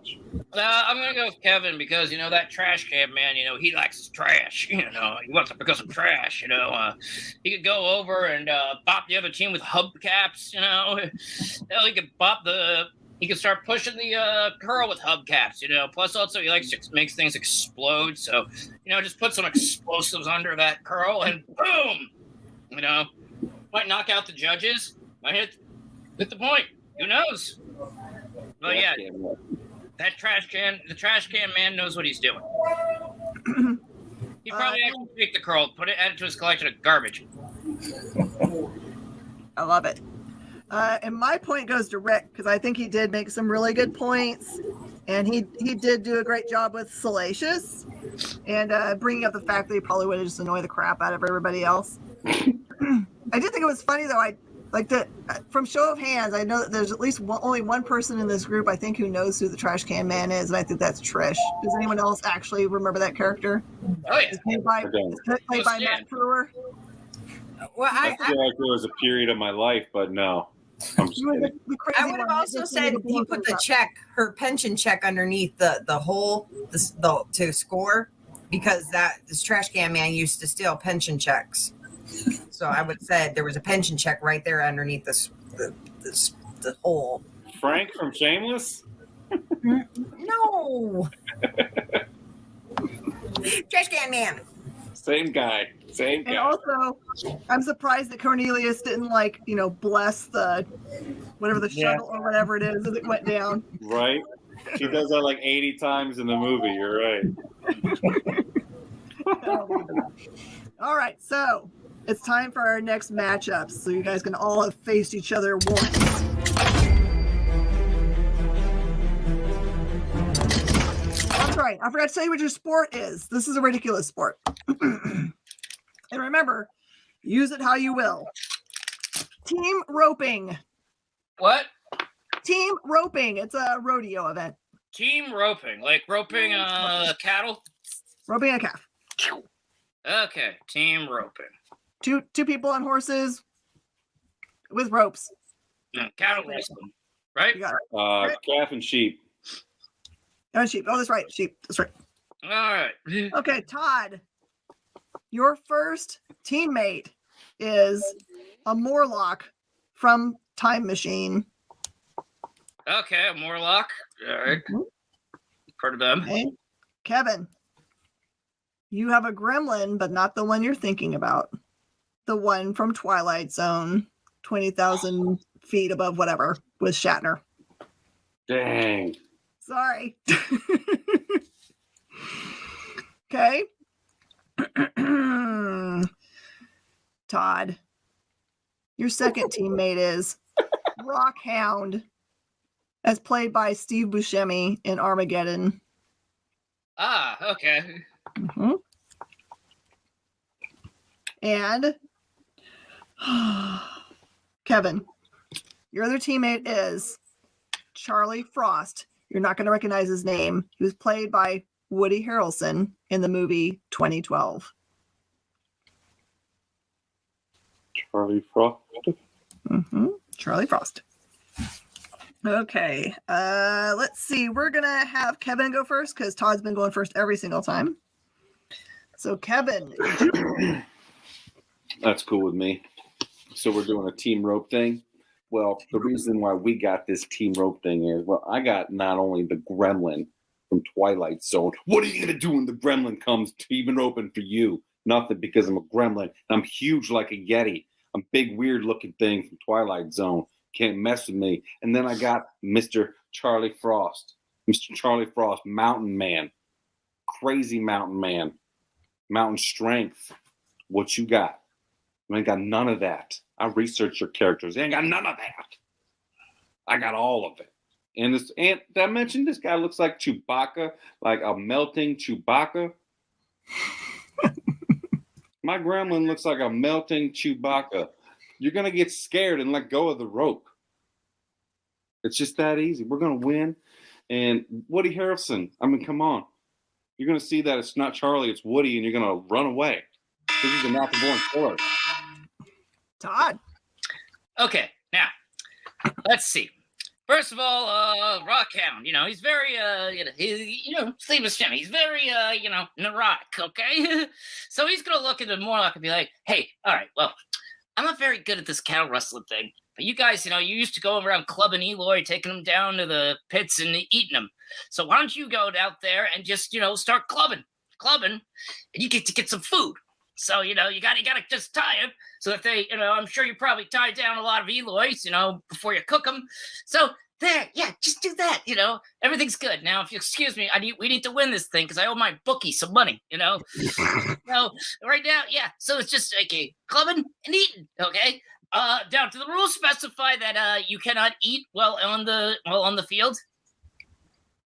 I'm going to go with Kevin, because, that trash can man, he likes his trash. He wants to pick up some trash, He could go over and bop the other team with hubcaps, Hell, he could start pushing the curl with hubcaps, Plus, also, he likes to make things explode. So, just put some explosives under that curl and boom! Might knock out the judges. Might hit the point. Who knows? But yeah. the trash can man knows what he's doing. He probably actually take the curl, add it to his collection of garbage. I love it. And my point goes to Rick, because I think he did make some really good points. And he did do a great job with Salacious and bringing up the fact that he probably would have just annoyed the crap out of everybody else. I did think it was funny, though. I like that from show of hands, I know that there's at least only one person in this group, I think, who knows who the Trash Can Man is, and I think that's Trish. Does anyone else actually remember that character? Oh, yeah. It's played by Matt Brewer. Well, I feel like there was a period of my life, but no. I'm just kidding. I would have also said he put the check, her pension check, underneath the hole to score, because this Trash Can Man used to steal pension checks. So I would have said there was a pension check right there underneath the hole. Frank from Shameless? No. Trash Can Man. Same guy. And also, I'm surprised that Cornelius didn't bless the whatever the shuttle or whatever it is as it went down. Right? He does that like 80 times in the movie. You're right. All right, so it's time for our next matchups. So you guys can all have faced each other once. That's right. I forgot to tell you what your sport is. This is a ridiculous sport. And remember, use it how you will. Team roping. What? Team roping. It's a rodeo event. Team roping, like roping cattle? Roping a calf. Okay, team roping. Two people on horses with ropes. No, cattle racing, right? You got it. Calf and sheep. And sheep. Oh, that's right. Sheep. That's right. All right. Okay, Todd. Your first teammate is a Morlock from Time Machine. Okay, a Morlock. All right. Part of them. Okay. Kevin, you have a gremlin, but not the one you're thinking about. The one from Twilight Zone, 20,000 feet above whatever, with Shatner. Dang. Sorry. Okay. Todd, your second teammate is Rockhound, as played by Steve Buscemi in Armageddon. Ah, okay. Mm-hmm. And Kevin, your other teammate is Charlie Frost. You're not going to recognize his name. He was played by Woody Harrelson in the movie 2012. Charlie Frost. Mm-hmm. Charlie Frost. Okay. Let's see. We're going to have Kevin go first because Todd's been going first every single time. So, Kevin. That's cool with me. So we're doing a team rope thing. Well, the reason why we got this team rope thing is, well, I got not only the gremlin from Twilight Zone. What are you going to do when the gremlin comes team roping for you? Nothing, because I'm a gremlin. I'm huge like a Yeti. I'm big, weird-looking thing from Twilight Zone. Can't mess with me. And then I got Mr. Charlie Frost. Mr. Charlie Frost, mountain man. Crazy mountain man. Mountain strength. What you got? I ain't got none of that. I researched your characters. I ain't got none of that. I got all of it. And did I mention this guy looks like Chewbacca, like a melting Chewbacca? My gremlin looks like a melting Chewbacca. You're going to get scared and let go of the rope. It's just that easy. We're going to win. And Woody Harrelson, I mean, come on. You're going to see that it's not Charlie, it's Woody, and you're going to run away. This is a natural born killer. Todd. Okay, now, let's see. First of all, Rockhound, he's very, Steve Buscemi, he's very, neurotic, okay? So he's going to look into Morlock and be like, hey, all right, well, I'm not very good at this cattle rustling thing, but you guys, you used to go around clubbing Eloy, taking him down to the pits and eating them. So why don't you go out there and just, start clubbing, and you get to get some food. So, you gotta just tie him so that they, I'm sure you probably tie down a lot of Eloys, before you cook them. So there, yeah, just do that. Everything's good. Now, if you excuse me, we need to win this thing because I owe my bookie some money. So right now, yeah. So it's just okay, clubbing and eating. Okay. Down to the rules specify that you cannot eat while on the field.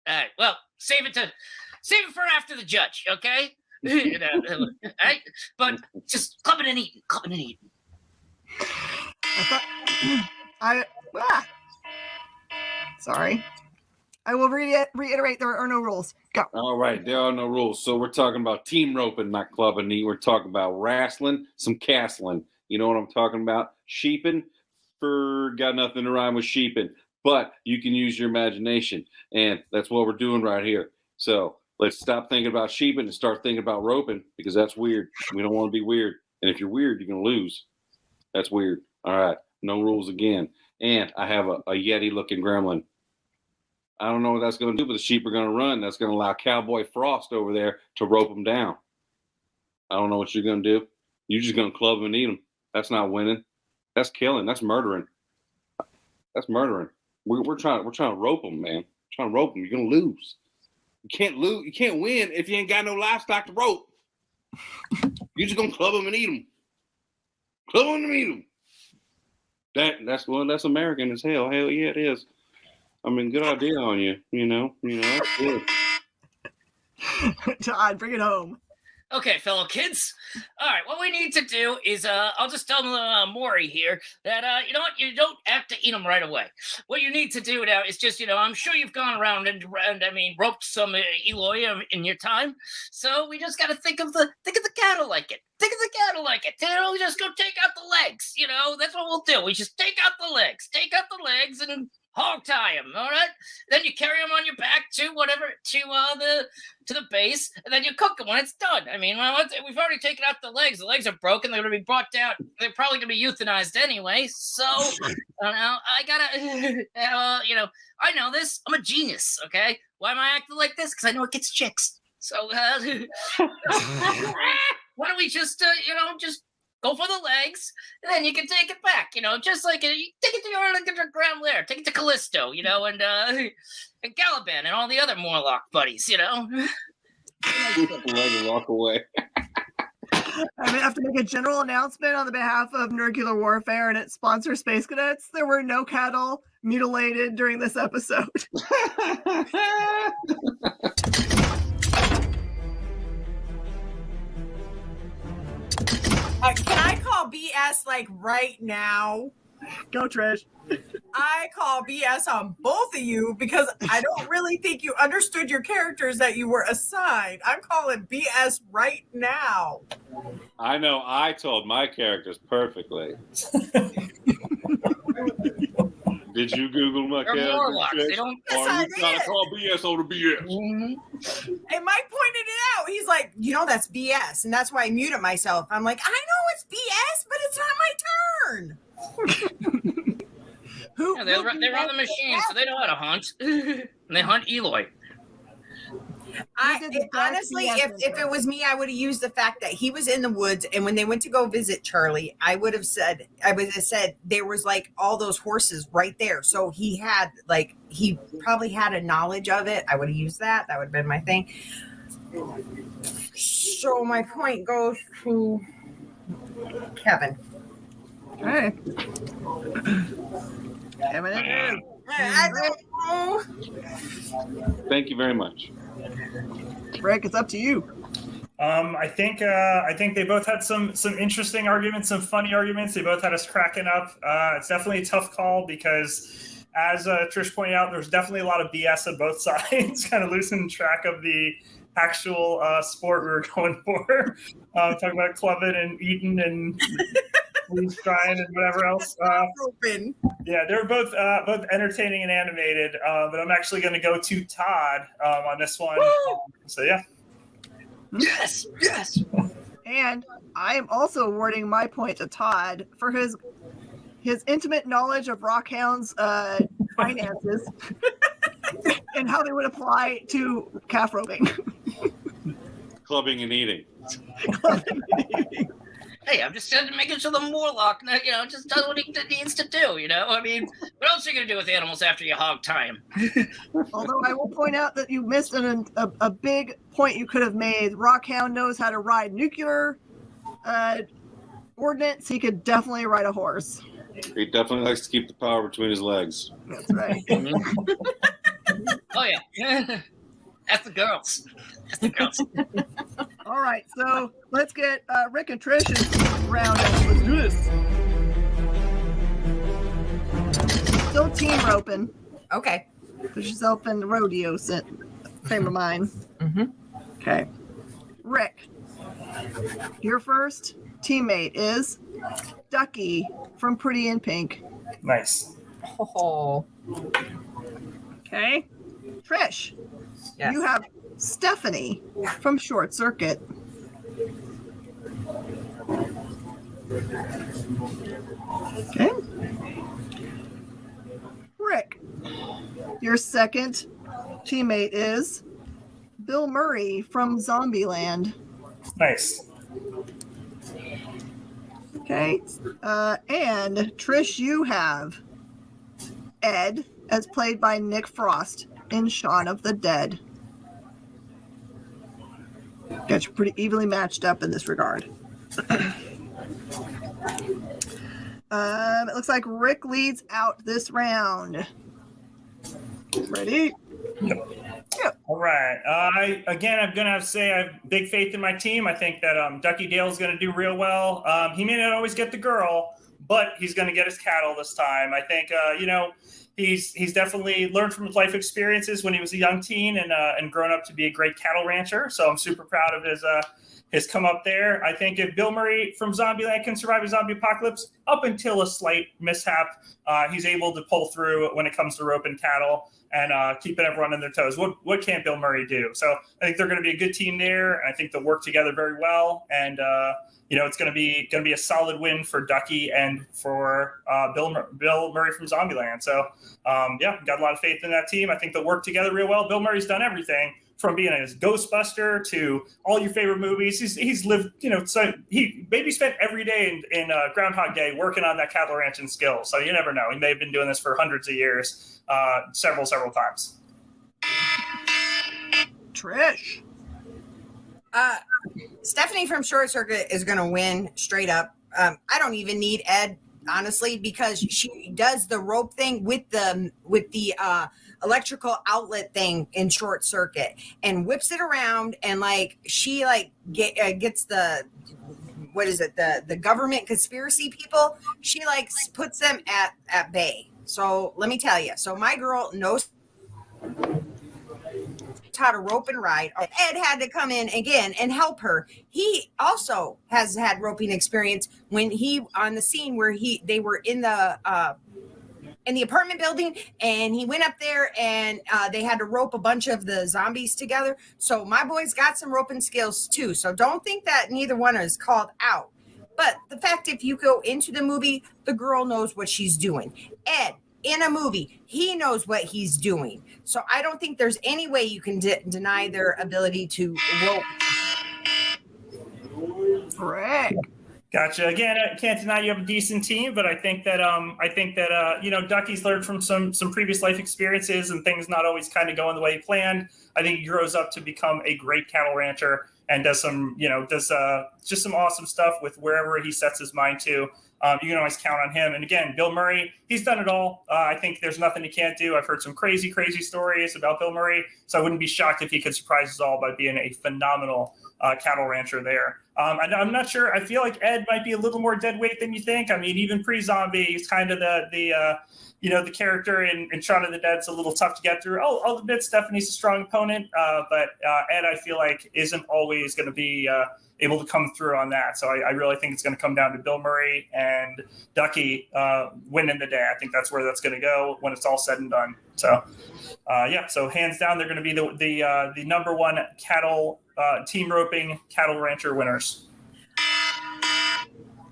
All right. Well, save it for after the judge. Okay. All right. But just clubbing and eating. Sorry. I will reiterate there are no rules. Go. All right, there are no rules. So we're talking about team roping, not club and knee. We're talking about wrestling, some castling. You know what I'm talking about? Sheeping. Got nothing to rhyme with sheeping. But you can use your imagination. And that's what we're doing right here. So let's stop thinking about sheeping and start thinking about roping because that's weird. We don't want to be weird. And if you're weird, you're going to lose. That's weird. All right. No rules again. And I have a Yeti-looking gremlin. I don't know what that's going to do, but the sheep are going to run. That's going to allow Cowboy Frost over there to rope them down. I don't know what you're going to do. You're just going to club them and eat them. That's not winning. That's killing. That's murdering. That's murdering. We're trying to rope them, man. Trying to rope them. You're going to lose. You can't lose. You can't win if you ain't got no livestock to rope. You're just going to club them and eat them. Club them and eat them. That's American as hell. Hell yeah, it is. I mean, good idea on you. That's good. Todd, bring it home. Okay, fellow kids. All right, what we need to do is, I'll just tell Maury here that, you know what, you don't have to eat them right away. What you need to do now is just, I'm sure you've gone around and roped some Eloy in your time. So we just got to think of the cattle like it. Think of the cattle like it. Just go take out the legs. That's what we'll do. We just take out the legs. Take out the legs and hog tie them, all right? Then you carry them on your back to the base, and then you cook them when it's done. We've already taken out the legs. The legs are broken. They're going to be brought down. They're probably going to be euthanized anyway. So, I gotta, I know this. I'm a genius, okay? Why am I acting like this? Because I know it gets chicks. So, why don't we just go for the legs, and then you can take it back, just like take it to your Grand Lair, take it to Callisto, and Caliban and all the other Morlock buddies, Walk away. I have to make a general announcement on the behalf of Nercular Warfare and its sponsor, Space Cadets. There were no cattle mutilated during this episode. Can I call BS right now? Go, Trish. I call BS on both of you because I don't really think you understood your characters that you were assigned. I'm calling BS right now. I know. I told my characters perfectly. Did you Google my character? Morlocks. They don't. Yes, or you gotta call BS on the BS. Mm-hmm. And Mike pointed it out. He's like, that's BS. And that's why I muted myself. I'm like, I know it's BS, but it's not my turn. They run the machine, so they know how to hunt. And they hunt Eloy. Honestly, if it was me, I would have used the fact that he was in the woods, and when they went to go visit Charlie, I would have said there was all those horses right there. So he probably had a knowledge of it. I would have used that. That would have been my thing. So my point goes to Kevin. Hey. Kevin, it is. I don't know. Thank you very much. Rick, it's up to you. I think they both had some interesting arguments, some funny arguments. They both had us cracking up. It's definitely a tough call because, as Trish pointed out, there's definitely a lot of BS on both sides, kind of losing track of the actual sport we were going for. Talking about clubbing and eating and trying and whatever else. Yeah, they're both entertaining and animated. But I'm actually going to go to Todd on this one. So yeah. Yes. And I am also awarding my point to Todd for his intimate knowledge of Rockhound's finances and how they would apply to calf roping. Clubbing and eating. hey, I'm just making sure the Morlock, just does what he needs to do, I mean, what else are you going to do with animals after you hog tie him? Although I will point out that you missed a big point you could have made. Rockhound knows how to ride nuclear ordnance. He could definitely ride a horse. He definitely likes to keep the power between his legs. That's right. Oh, yeah. That's the girls. All right, so let's get Rick and Trish's round up. Let's do this. Still team roping. Okay. Put yourself in the rodeo frame of mind. Mm-hmm. Okay. Rick, your first teammate is Ducky from Pretty in Pink. Nice. Oh. Okay. Trish, Yes. you have Stephanie from Short Circuit. Okay. Rick, your second teammate is Bill Murray from Zombieland. Nice. Okay. And Trish, you have Ed, as played by Nick Frost in Shaun of the Dead. Got you pretty evenly matched up in this regard. It looks like Rick leads out this round. Ready? Yep. All right. I'm gonna say I have big faith in my team. I think that Ducky Dale's gonna do real well. He may not always get the girl, but he's gonna get his cattle this time. I think he's definitely learned from his life experiences when he was a young teen and grown up to be a great cattle rancher. So I'm super proud of his come up there. I think if Bill Murray from Zombieland can survive a zombie apocalypse up until a slight mishap, he's able to pull through when it comes to roping cattle and keeping everyone on their toes. What can't Bill Murray do? So I think they're going to be a good team there. I think they'll work together very well. And, it's going to be a solid win for Ducky and for Bill Murray from Zombieland. So, got a lot of faith in that team. I think they'll work together real well. Bill Murray's done everything from being a Ghostbuster to all your favorite movies. He's lived, so he maybe spent every day in Groundhog Day working on that cattle ranching skill. So you never know. He may have been doing this for hundreds of years, several times. Trish. Stephanie from Short Circuit is going to win straight up. I don't even need Ed, honestly, because she does the rope thing with the electrical outlet thing in Short Circuit and whips it around, and she gets the the government conspiracy people. She puts them at bay. So let me tell you. So my girl knows how to rope and ride. Ed had to come in again and help her. He also has had roping experience when he on the scene where they were in the apartment building, and he went up there and they had to rope a bunch of the zombies together. So my boy's got some roping skills too. So don't think that neither one is called out. But the fact, if you go into the movie, the girl knows what she's doing. Ed, in a movie, he knows what he's doing. So I don't think there's any way you can deny their ability to rope. Correct. Gotcha. Again, I can't deny you have a decent team, but I think that Ducky's learned from some previous life experiences and things not always kind of going the way he planned. I think he grows up to become a great cattle rancher and does just some awesome stuff with wherever he sets his mind to. You can always count on him. And again, Bill Murray, he's done it all. I think there's nothing he can't do. I've heard some crazy stories about Bill Murray, so I wouldn't be shocked if he could surprise us all by being a phenomenal cattle rancher there. I'm not sure. I feel like Ed might be a little more dead weight than you think. I mean, even pre-zombie, he's kind of the character in Shaun of the Dead's a little tough to get through. I'll admit Stephanie's a strong opponent, but Ed, I feel like, isn't always going to be able to come through on that. So I really think it's going to come down to Bill Murray and Ducky winning the day. I think that's where that's going to go when it's all said and done. So, so hands down, they're going to be the number one cattle team roping cattle rancher winners.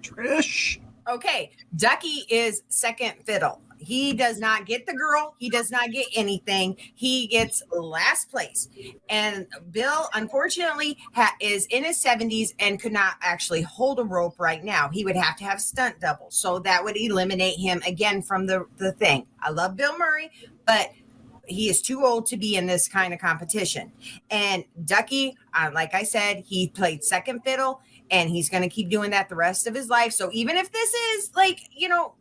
Trish. Okay, Ducky is second fiddle. He does not get the girl. He does not get anything. He gets last place. And Bill, unfortunately, is in his 70s and could not actually hold a rope right now. He would have to have stunt doubles. So that would eliminate him again from the thing. I love Bill Murray, but he is too old to be in this kind of competition. And Ducky, like I said, he played second fiddle. And he's going to keep doing that the rest of his life. So even if this is like,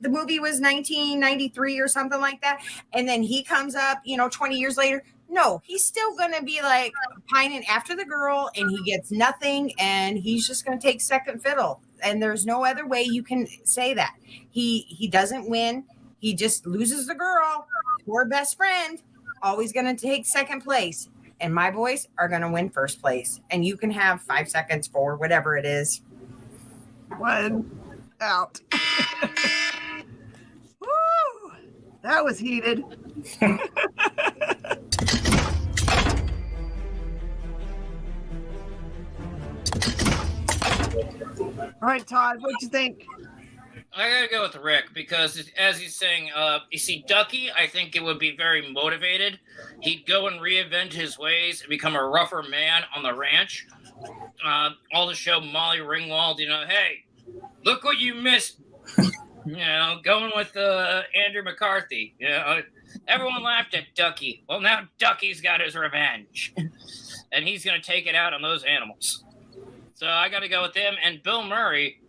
the movie was 1993 or something like that, and then he comes up, 20 years later, no, he's still going to be like pining after the girl, and he gets nothing, and he's just going to take second fiddle. And there's no other way you can say that. He doesn't win. He just loses the girl. Poor best friend, always going to take second place. And my boys are going to win first place. And you can have 5 seconds for whatever it is. 1 out. Woo! That was heated. All right, Todd, what'd you think? I gotta go with Rick because, as he's saying, you see, Ducky, I think it would be very motivated. He'd go and reinvent his ways and become a rougher man on the ranch. All to show Molly Ringwald, hey, look what you missed. Going with Andrew McCarthy. Everyone laughed at Ducky. Well, now Ducky's got his revenge, and he's gonna take it out on those animals. So I gotta go with him. And Bill Murray.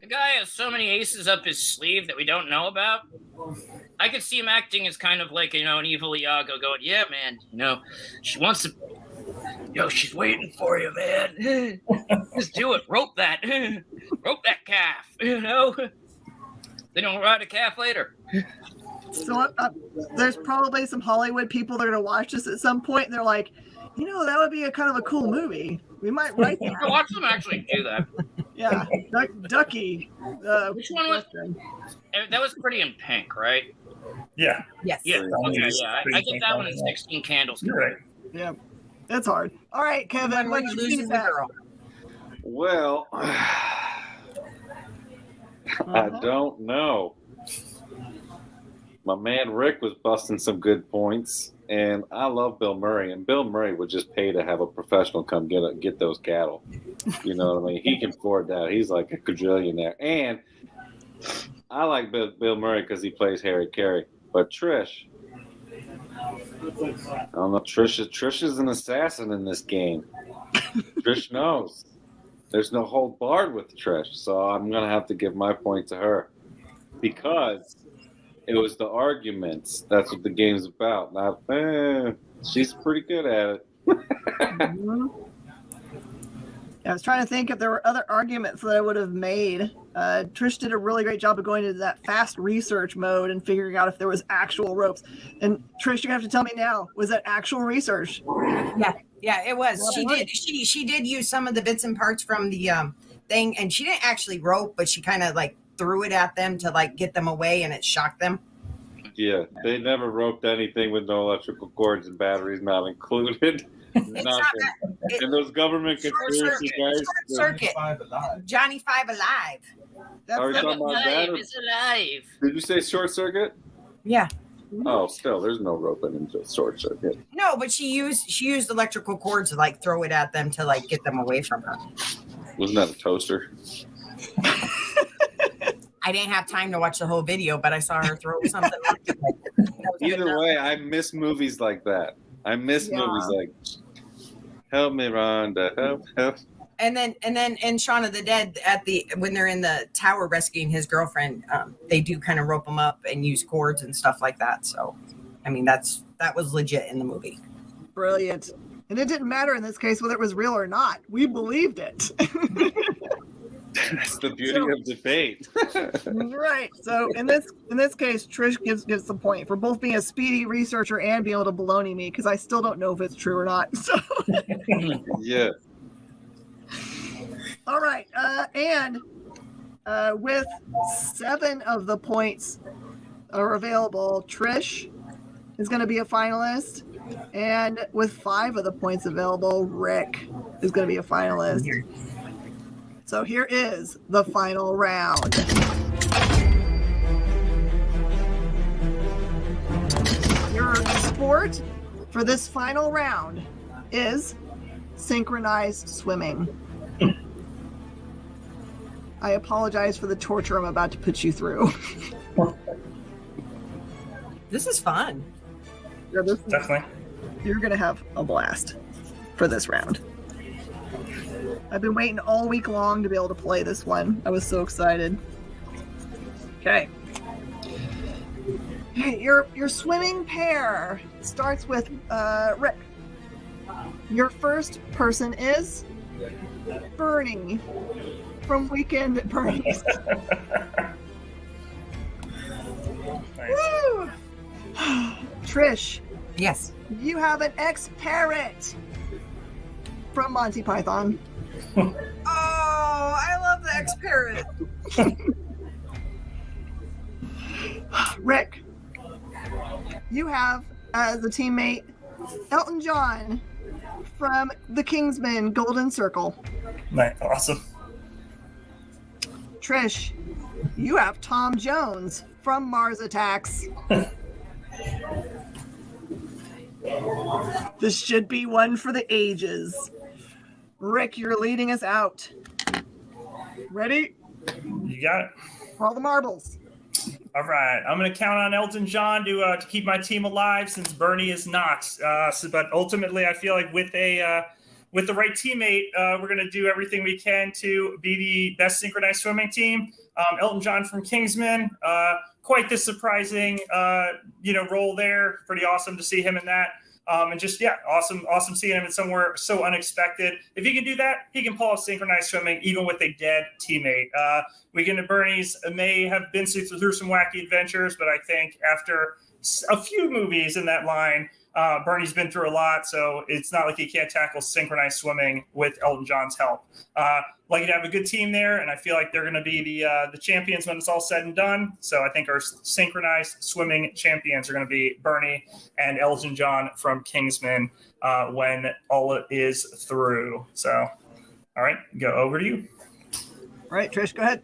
The guy has so many aces up his sleeve that we don't know about. I could see him acting as kind of like, an evil Iago going, yeah, man, she wants to, she's waiting for you, man. Just do it. Rope that calf, They don't ride a calf later. So there's probably some Hollywood people that are going to watch this at some point, and they're like, that would be a kind of a cool movie. We might write that. I watch them actually do that. Yeah, Ducky. Which one was that? Was Pretty in Pink, right? Yeah. Yes. Yeah. Okay. Yeah. I get that one in 16 Candles. Right. Yeah, that's hard. All right, Kevin. When you lose the girl. Well, I don't know. My man Rick was busting some good points, and I love Bill Murray, and Bill Murray would just pay to have a professional come get those cattle. You know what I mean? He can afford that. He's like a quadrillionaire. And I like Bill Murray because he plays Harry Carey. But Trish, I don't know. Trish is an assassin in this game. Trish knows. There's no hold barred with Trish, so I'm going to have to give my point to her because it was the arguments. That's what the game's about. Not, she's pretty good at it. I was trying to think if there were other arguments that I would have made. Trish did a really great job of going into that fast research mode and figuring out if there was actual ropes. And Trish, you have to tell me now, was that actual research? Yeah, it was. She did use some of the bits and parts from the thing, and she didn't actually rope, but she kind of like threw it at them to like get them away, and it shocked them. Yeah, they never roped anything with no electrical cords and batteries not included. Nothing. And those government conspiracy guys. Circuit. Johnny Five Alive. Are we talking about that? It's alive. Did you say short circuit? Yeah. Oh, still, there's no roping in short circuit. No, but she used electrical cords to like throw it at them to like get them away from her. Wasn't that a toaster? I didn't have time to watch the whole video, but I saw her throw something. Either way, I miss movies like that. I miss movies like "Help Me, Rhonda, help." And then in Shaun of the Dead when they're in the tower rescuing his girlfriend, they do kind of rope them up and use cords and stuff like that. So, I mean, that was legit in the movie. Brilliant. And it didn't matter in this case whether it was real or not. We believed it. That's the beauty of debate. Right. So in this case, Trish gives the point for both being a speedy researcher and being able to baloney me because I still don't know if it's true or not. So yeah. All right. And with 7 of the points are available, Trish is going to be a finalist. And with 5 of the points available, Rick is going to be a finalist. So here is the final round. sport for this final round is synchronized swimming. I apologize for the torture I'm about to put you through. This is fun. Yeah, Definitely. You're going to have a blast for this round. I've been waiting all week long to be able to play this one. I was so excited. Okay. Okay, your swimming pair starts with Rick. Your first person is Bernie from Weekend at Bernie's. Woo! Trish, Yes. you have an ex-parrot from Monty Python. Oh, I love the ex-parrot. Rick, you have as a teammate Elton John from the Kingsman Golden Circle. Nice. Awesome. Trish, you have Tom Jones from Mars Attacks. This should be one for the ages. Rick, you're leading us out. Ready? You got it. Roll the marbles. All right, I'm going to count on Elton John to keep my team alive since Bernie is not. But ultimately, I feel like with the right teammate, we're going to do everything we can to be the best synchronized swimming team. Elton John from Kingsman, quite the surprising role there. Pretty awesome to see him in that. And just, awesome seeing him in somewhere so unexpected. If he can do that, he can pull off synchronized swimming even with a dead teammate. Weekend at Bernie's may have been through some wacky adventures, but I think after a few movies in that line, Bernie's been through a lot, so it's not like he can't tackle synchronized swimming with Elton John's help. Lucky to have a good team there, and I feel like they're going to be the champions when it's all said and done. So I think our synchronized swimming champions are going to be Bernie and Elton John from Kingsman when all is through. So, all right, go over to you. All right, Trish, go ahead.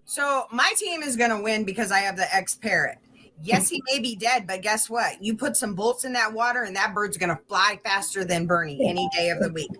So my team is going to win because I have the ex-parrot. Yes, he may be dead, but guess what? You put some bolts in that water and that bird's going to fly faster than Bernie any day of the week.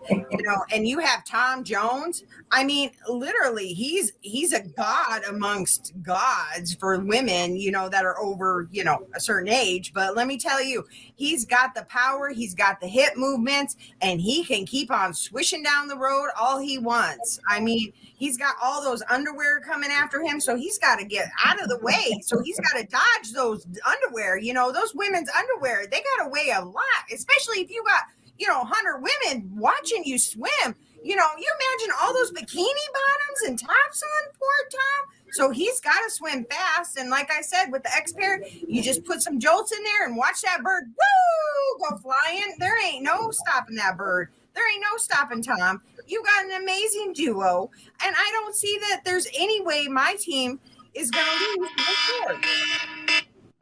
And you have Tom Jones. I mean, literally, he's a god amongst gods for women, that are over, a certain age. But let me tell you, he's got the power, he's got the hip movements, and he can keep on swishing down the road all he wants. I mean, he's got all those underwear coming after him, so he's got to get out of the way. So he's got to dodge those underwear. Those women's underwear, they got to weigh a lot, especially if you got, 100 women watching you swim. You imagine all those bikini bottoms and tops on poor Tom. So he's got to swim fast. And like I said, with the X-Parrot, you just put some jolts in there and watch that bird, go flying. There ain't no stopping that bird. There ain't no stopping Tom. You got an amazing duo. And I don't see that there's any way my team is going to lose this board.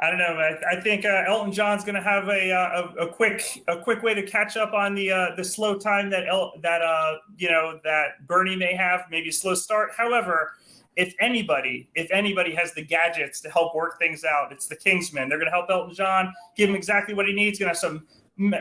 I don't know. I think Elton John's going to have a quick way to catch up on the slow time that Bernie may have, maybe a slow start. However, if anybody has the gadgets to help work things out, it's the Kingsmen. They're going to help Elton John, give him exactly what he needs. Going to have some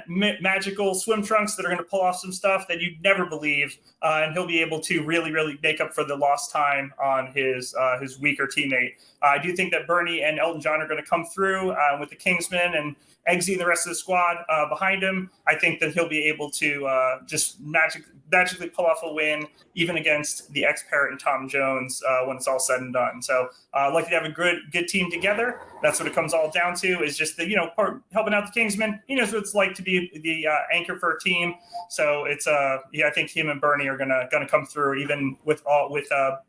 magical swim trunks that are going to pull off some stuff that you'd never believe, and he'll be able to really, really make up for the lost time on his weaker teammate. I do think that Bernie and Elton John are going to come through with the Kingsmen and Eggsy and the rest of the squad behind him. I think that he'll be able to just magically pull off a win, even against the ex-parrot and Tom Jones when it's all said and done. So lucky to have a good team together. That's what it comes all down to, is just helping out the Kingsmen. He knows what it's like to be the anchor for a team. So it's I think him and Bernie are gonna come through, even with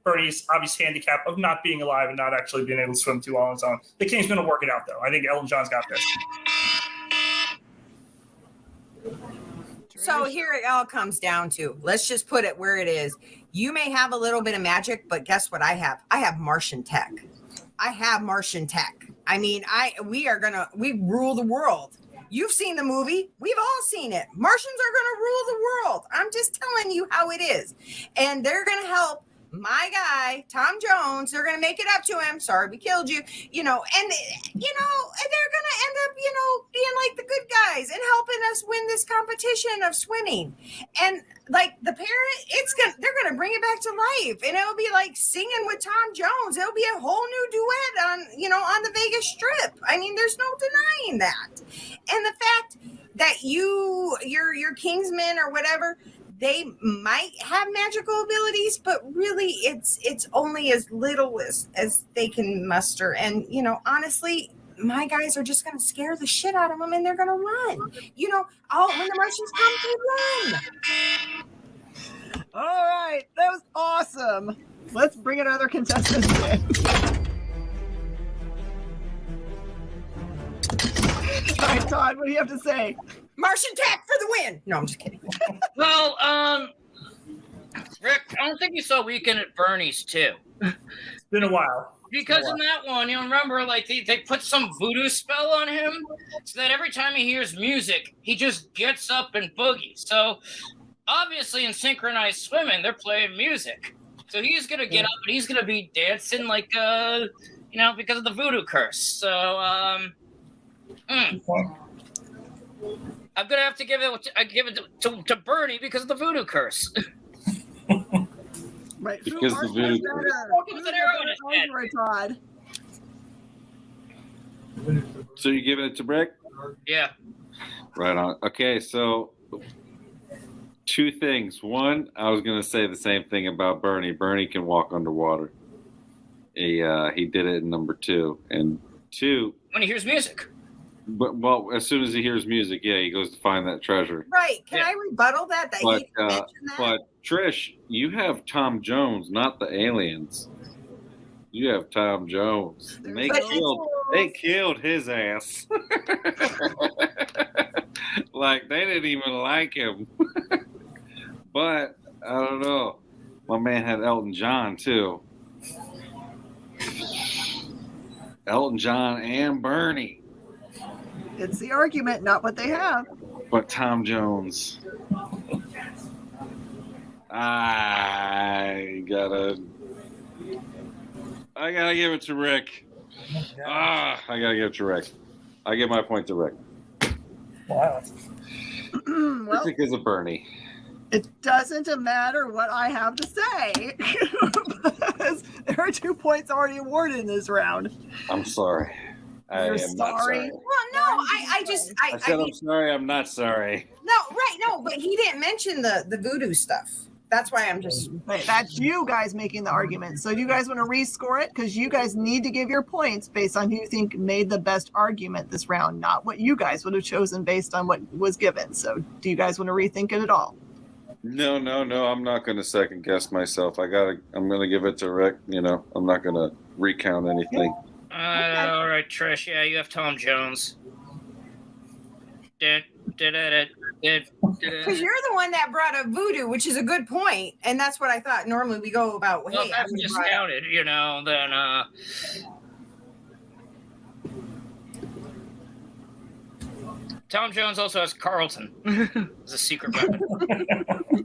Bernie's obvious handicap of not being alive and not actually being able to swim too well on his own. The Kingsmen will work it out, though. I think Elton John's got this. So here it all comes down to, let's just put it where it is. You may have a little bit of magic, but guess what I have? I have Martian tech. I mean, we rule the world. You've seen the movie. We've all seen it. Martians are going to rule the world. I'm just telling you how it is. And they're going to help my guy, Tom Jones, they're going to make it up to him. Sorry, we killed you. And they're going to end up, being like the good guys and helping us win this competition of swimming. And like the parent, they're going to bring it back to life, and it'll be like singing with Tom Jones. It'll be a whole new duet on the Vegas Strip. I mean, there's no denying that. And the fact that your Kingsmen or whatever, they might have magical abilities, but really it's only as little as they can muster. And, honestly, my guys are just going to scare the shit out of them, and they're going to run. When the Martians come, they run. All right. That was awesome. Let's bring in other contestants in. All right, Todd, what do you have to say? Martian attack for the win. No, I'm just kidding. Well, Rick, I don't think you saw Weekend at Bernie's too. It's been a while. Because in that one, remember, like they put some voodoo spell on him, so that every time he hears music, he just gets up and boogies. So obviously, in synchronized swimming, they're playing music. So he's gonna get up and he's gonna be dancing like because of the voodoo curse. So I'm gonna have to give it to Bernie because of the voodoo curse. Right. Because the voodoo curse. Todd. So you're giving it to Rick? Yeah. Right on. Okay, so two things. One, I was going to say the same thing about Bernie. Bernie can walk underwater. He did it in number 2. And 2, when he hears music. Well, as soon as he hears music, yeah, he goes to find that treasure. Right. Can I rebuttal that? He mentioned that? But Trish, you have Tom Jones, not the aliens. You have Tom Jones. They killed his ass. Like, they didn't even like him. But I don't know. My man had Elton John too. Elton John and Bernie. It's the argument, not what they have. But Tom Jones. I gotta give it to Rick. I gotta give it to Rick. I give my point to Rick. Wow. Well, because of Bernie. It doesn't matter what I have to say. Because there are 2 points already awarded in this round. I'm sorry. I am not sorry. Well, no, I said I'm sorry. I'm not sorry. No, but he didn't mention the voodoo stuff. That's why I'm just. Wait, that's you guys making the argument. So do you guys want to rescore it? Because you guys need to give your points based on who you think made the best argument this round, not what you guys would have chosen based on what was given. So do you guys want to rethink it at all? No. I'm not going to second guess myself. I'm going to give it to Rick. I'm not going to recount anything. All right, Trish. Yeah, you have Tom Jones. Because you're the one that brought up voodoo, which is a good point, and that's what I thought. Normally we go about. Well, if that's discounted, then. Tom Jones also has Carlton as a secret weapon.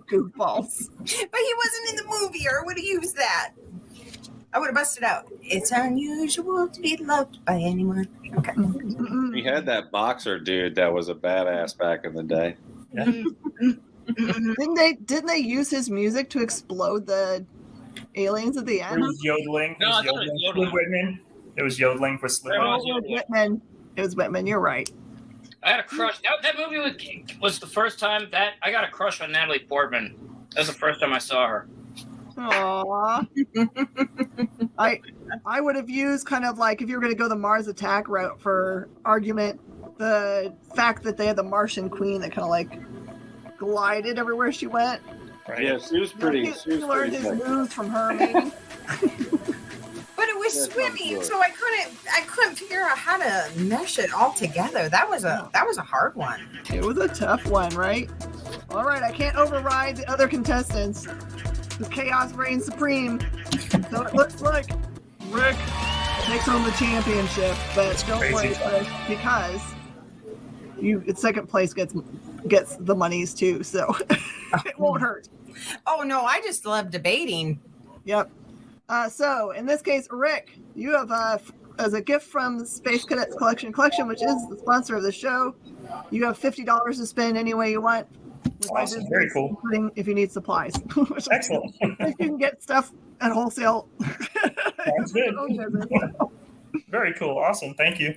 Goofballs. But he wasn't in the movie, or would have used that. I would have busted out. It's unusual to be loved by anyone. Okay. We had that boxer dude that was a badass back in the day. Yeah. Didn't they use his music to explode the aliens at the end? It was yodeling. No, I thought it was yodeling. Whitman. It was yodeling for Slip. Whitman. It was Whitman. You're right. I had a crush. That movie was the first time that I got a crush on Natalie Portman. That was the first time I saw her. Aww. I would have used kind of like if you were going to go the Mars attack route for argument, the fact that they had the Martian Queen that kind of like glided everywhere she went. Right. Yeah, she was pretty. He learned his moves from her, maybe. But it was swimming, so I couldn't figure out how to mesh it all together. That was a hard one. It was a tough one, right? All right, I can't override the other contestants. The chaos reigns supreme. So it looks like Rick takes home the championship, but don't worry, Rick, because second place gets the monies too, so it won't hurt. Oh no, I just love debating. Yep. So in this case, Rick, you have as a gift from Space Cadets Collection, which is the sponsor of the show, you have $50 to spend any way you want. Awesome. Very cool. Including if you need supplies. Excellent. If you can get stuff at wholesale. Sounds good. Very cool. Awesome. Thank you.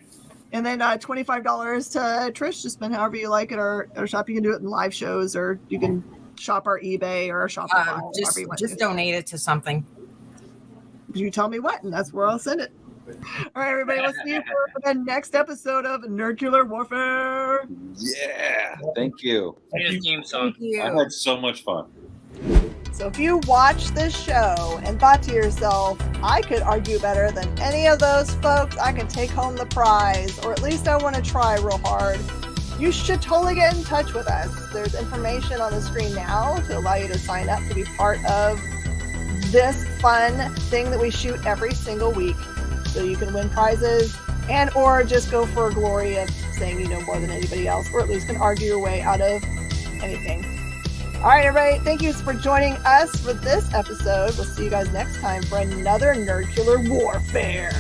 And then $25 to Trish to spend however you like at our shop. You can do it in live shows, or you can shop our eBay or shop our just donate it to something. You tell me what, and that's where I'll send it. All right, everybody, we'll see you for the next episode of Nercular Warfare. Yeah. Thank you. Here's theme song. Thank you. I had so much fun. So if you watched this show and thought to yourself, I could argue better than any of those folks, I can take home the prize, or at least I want to try real hard, you should totally get in touch with us. There's information on the screen now to allow you to sign up to be part of this fun thing that we shoot every single week. So you can win prizes and or just go for a glory of saying you know more than anybody else, or at least can argue your way out of anything. All right, everybody, thank you for joining us for this episode. We'll see you guys next time for another Nercular Warfare.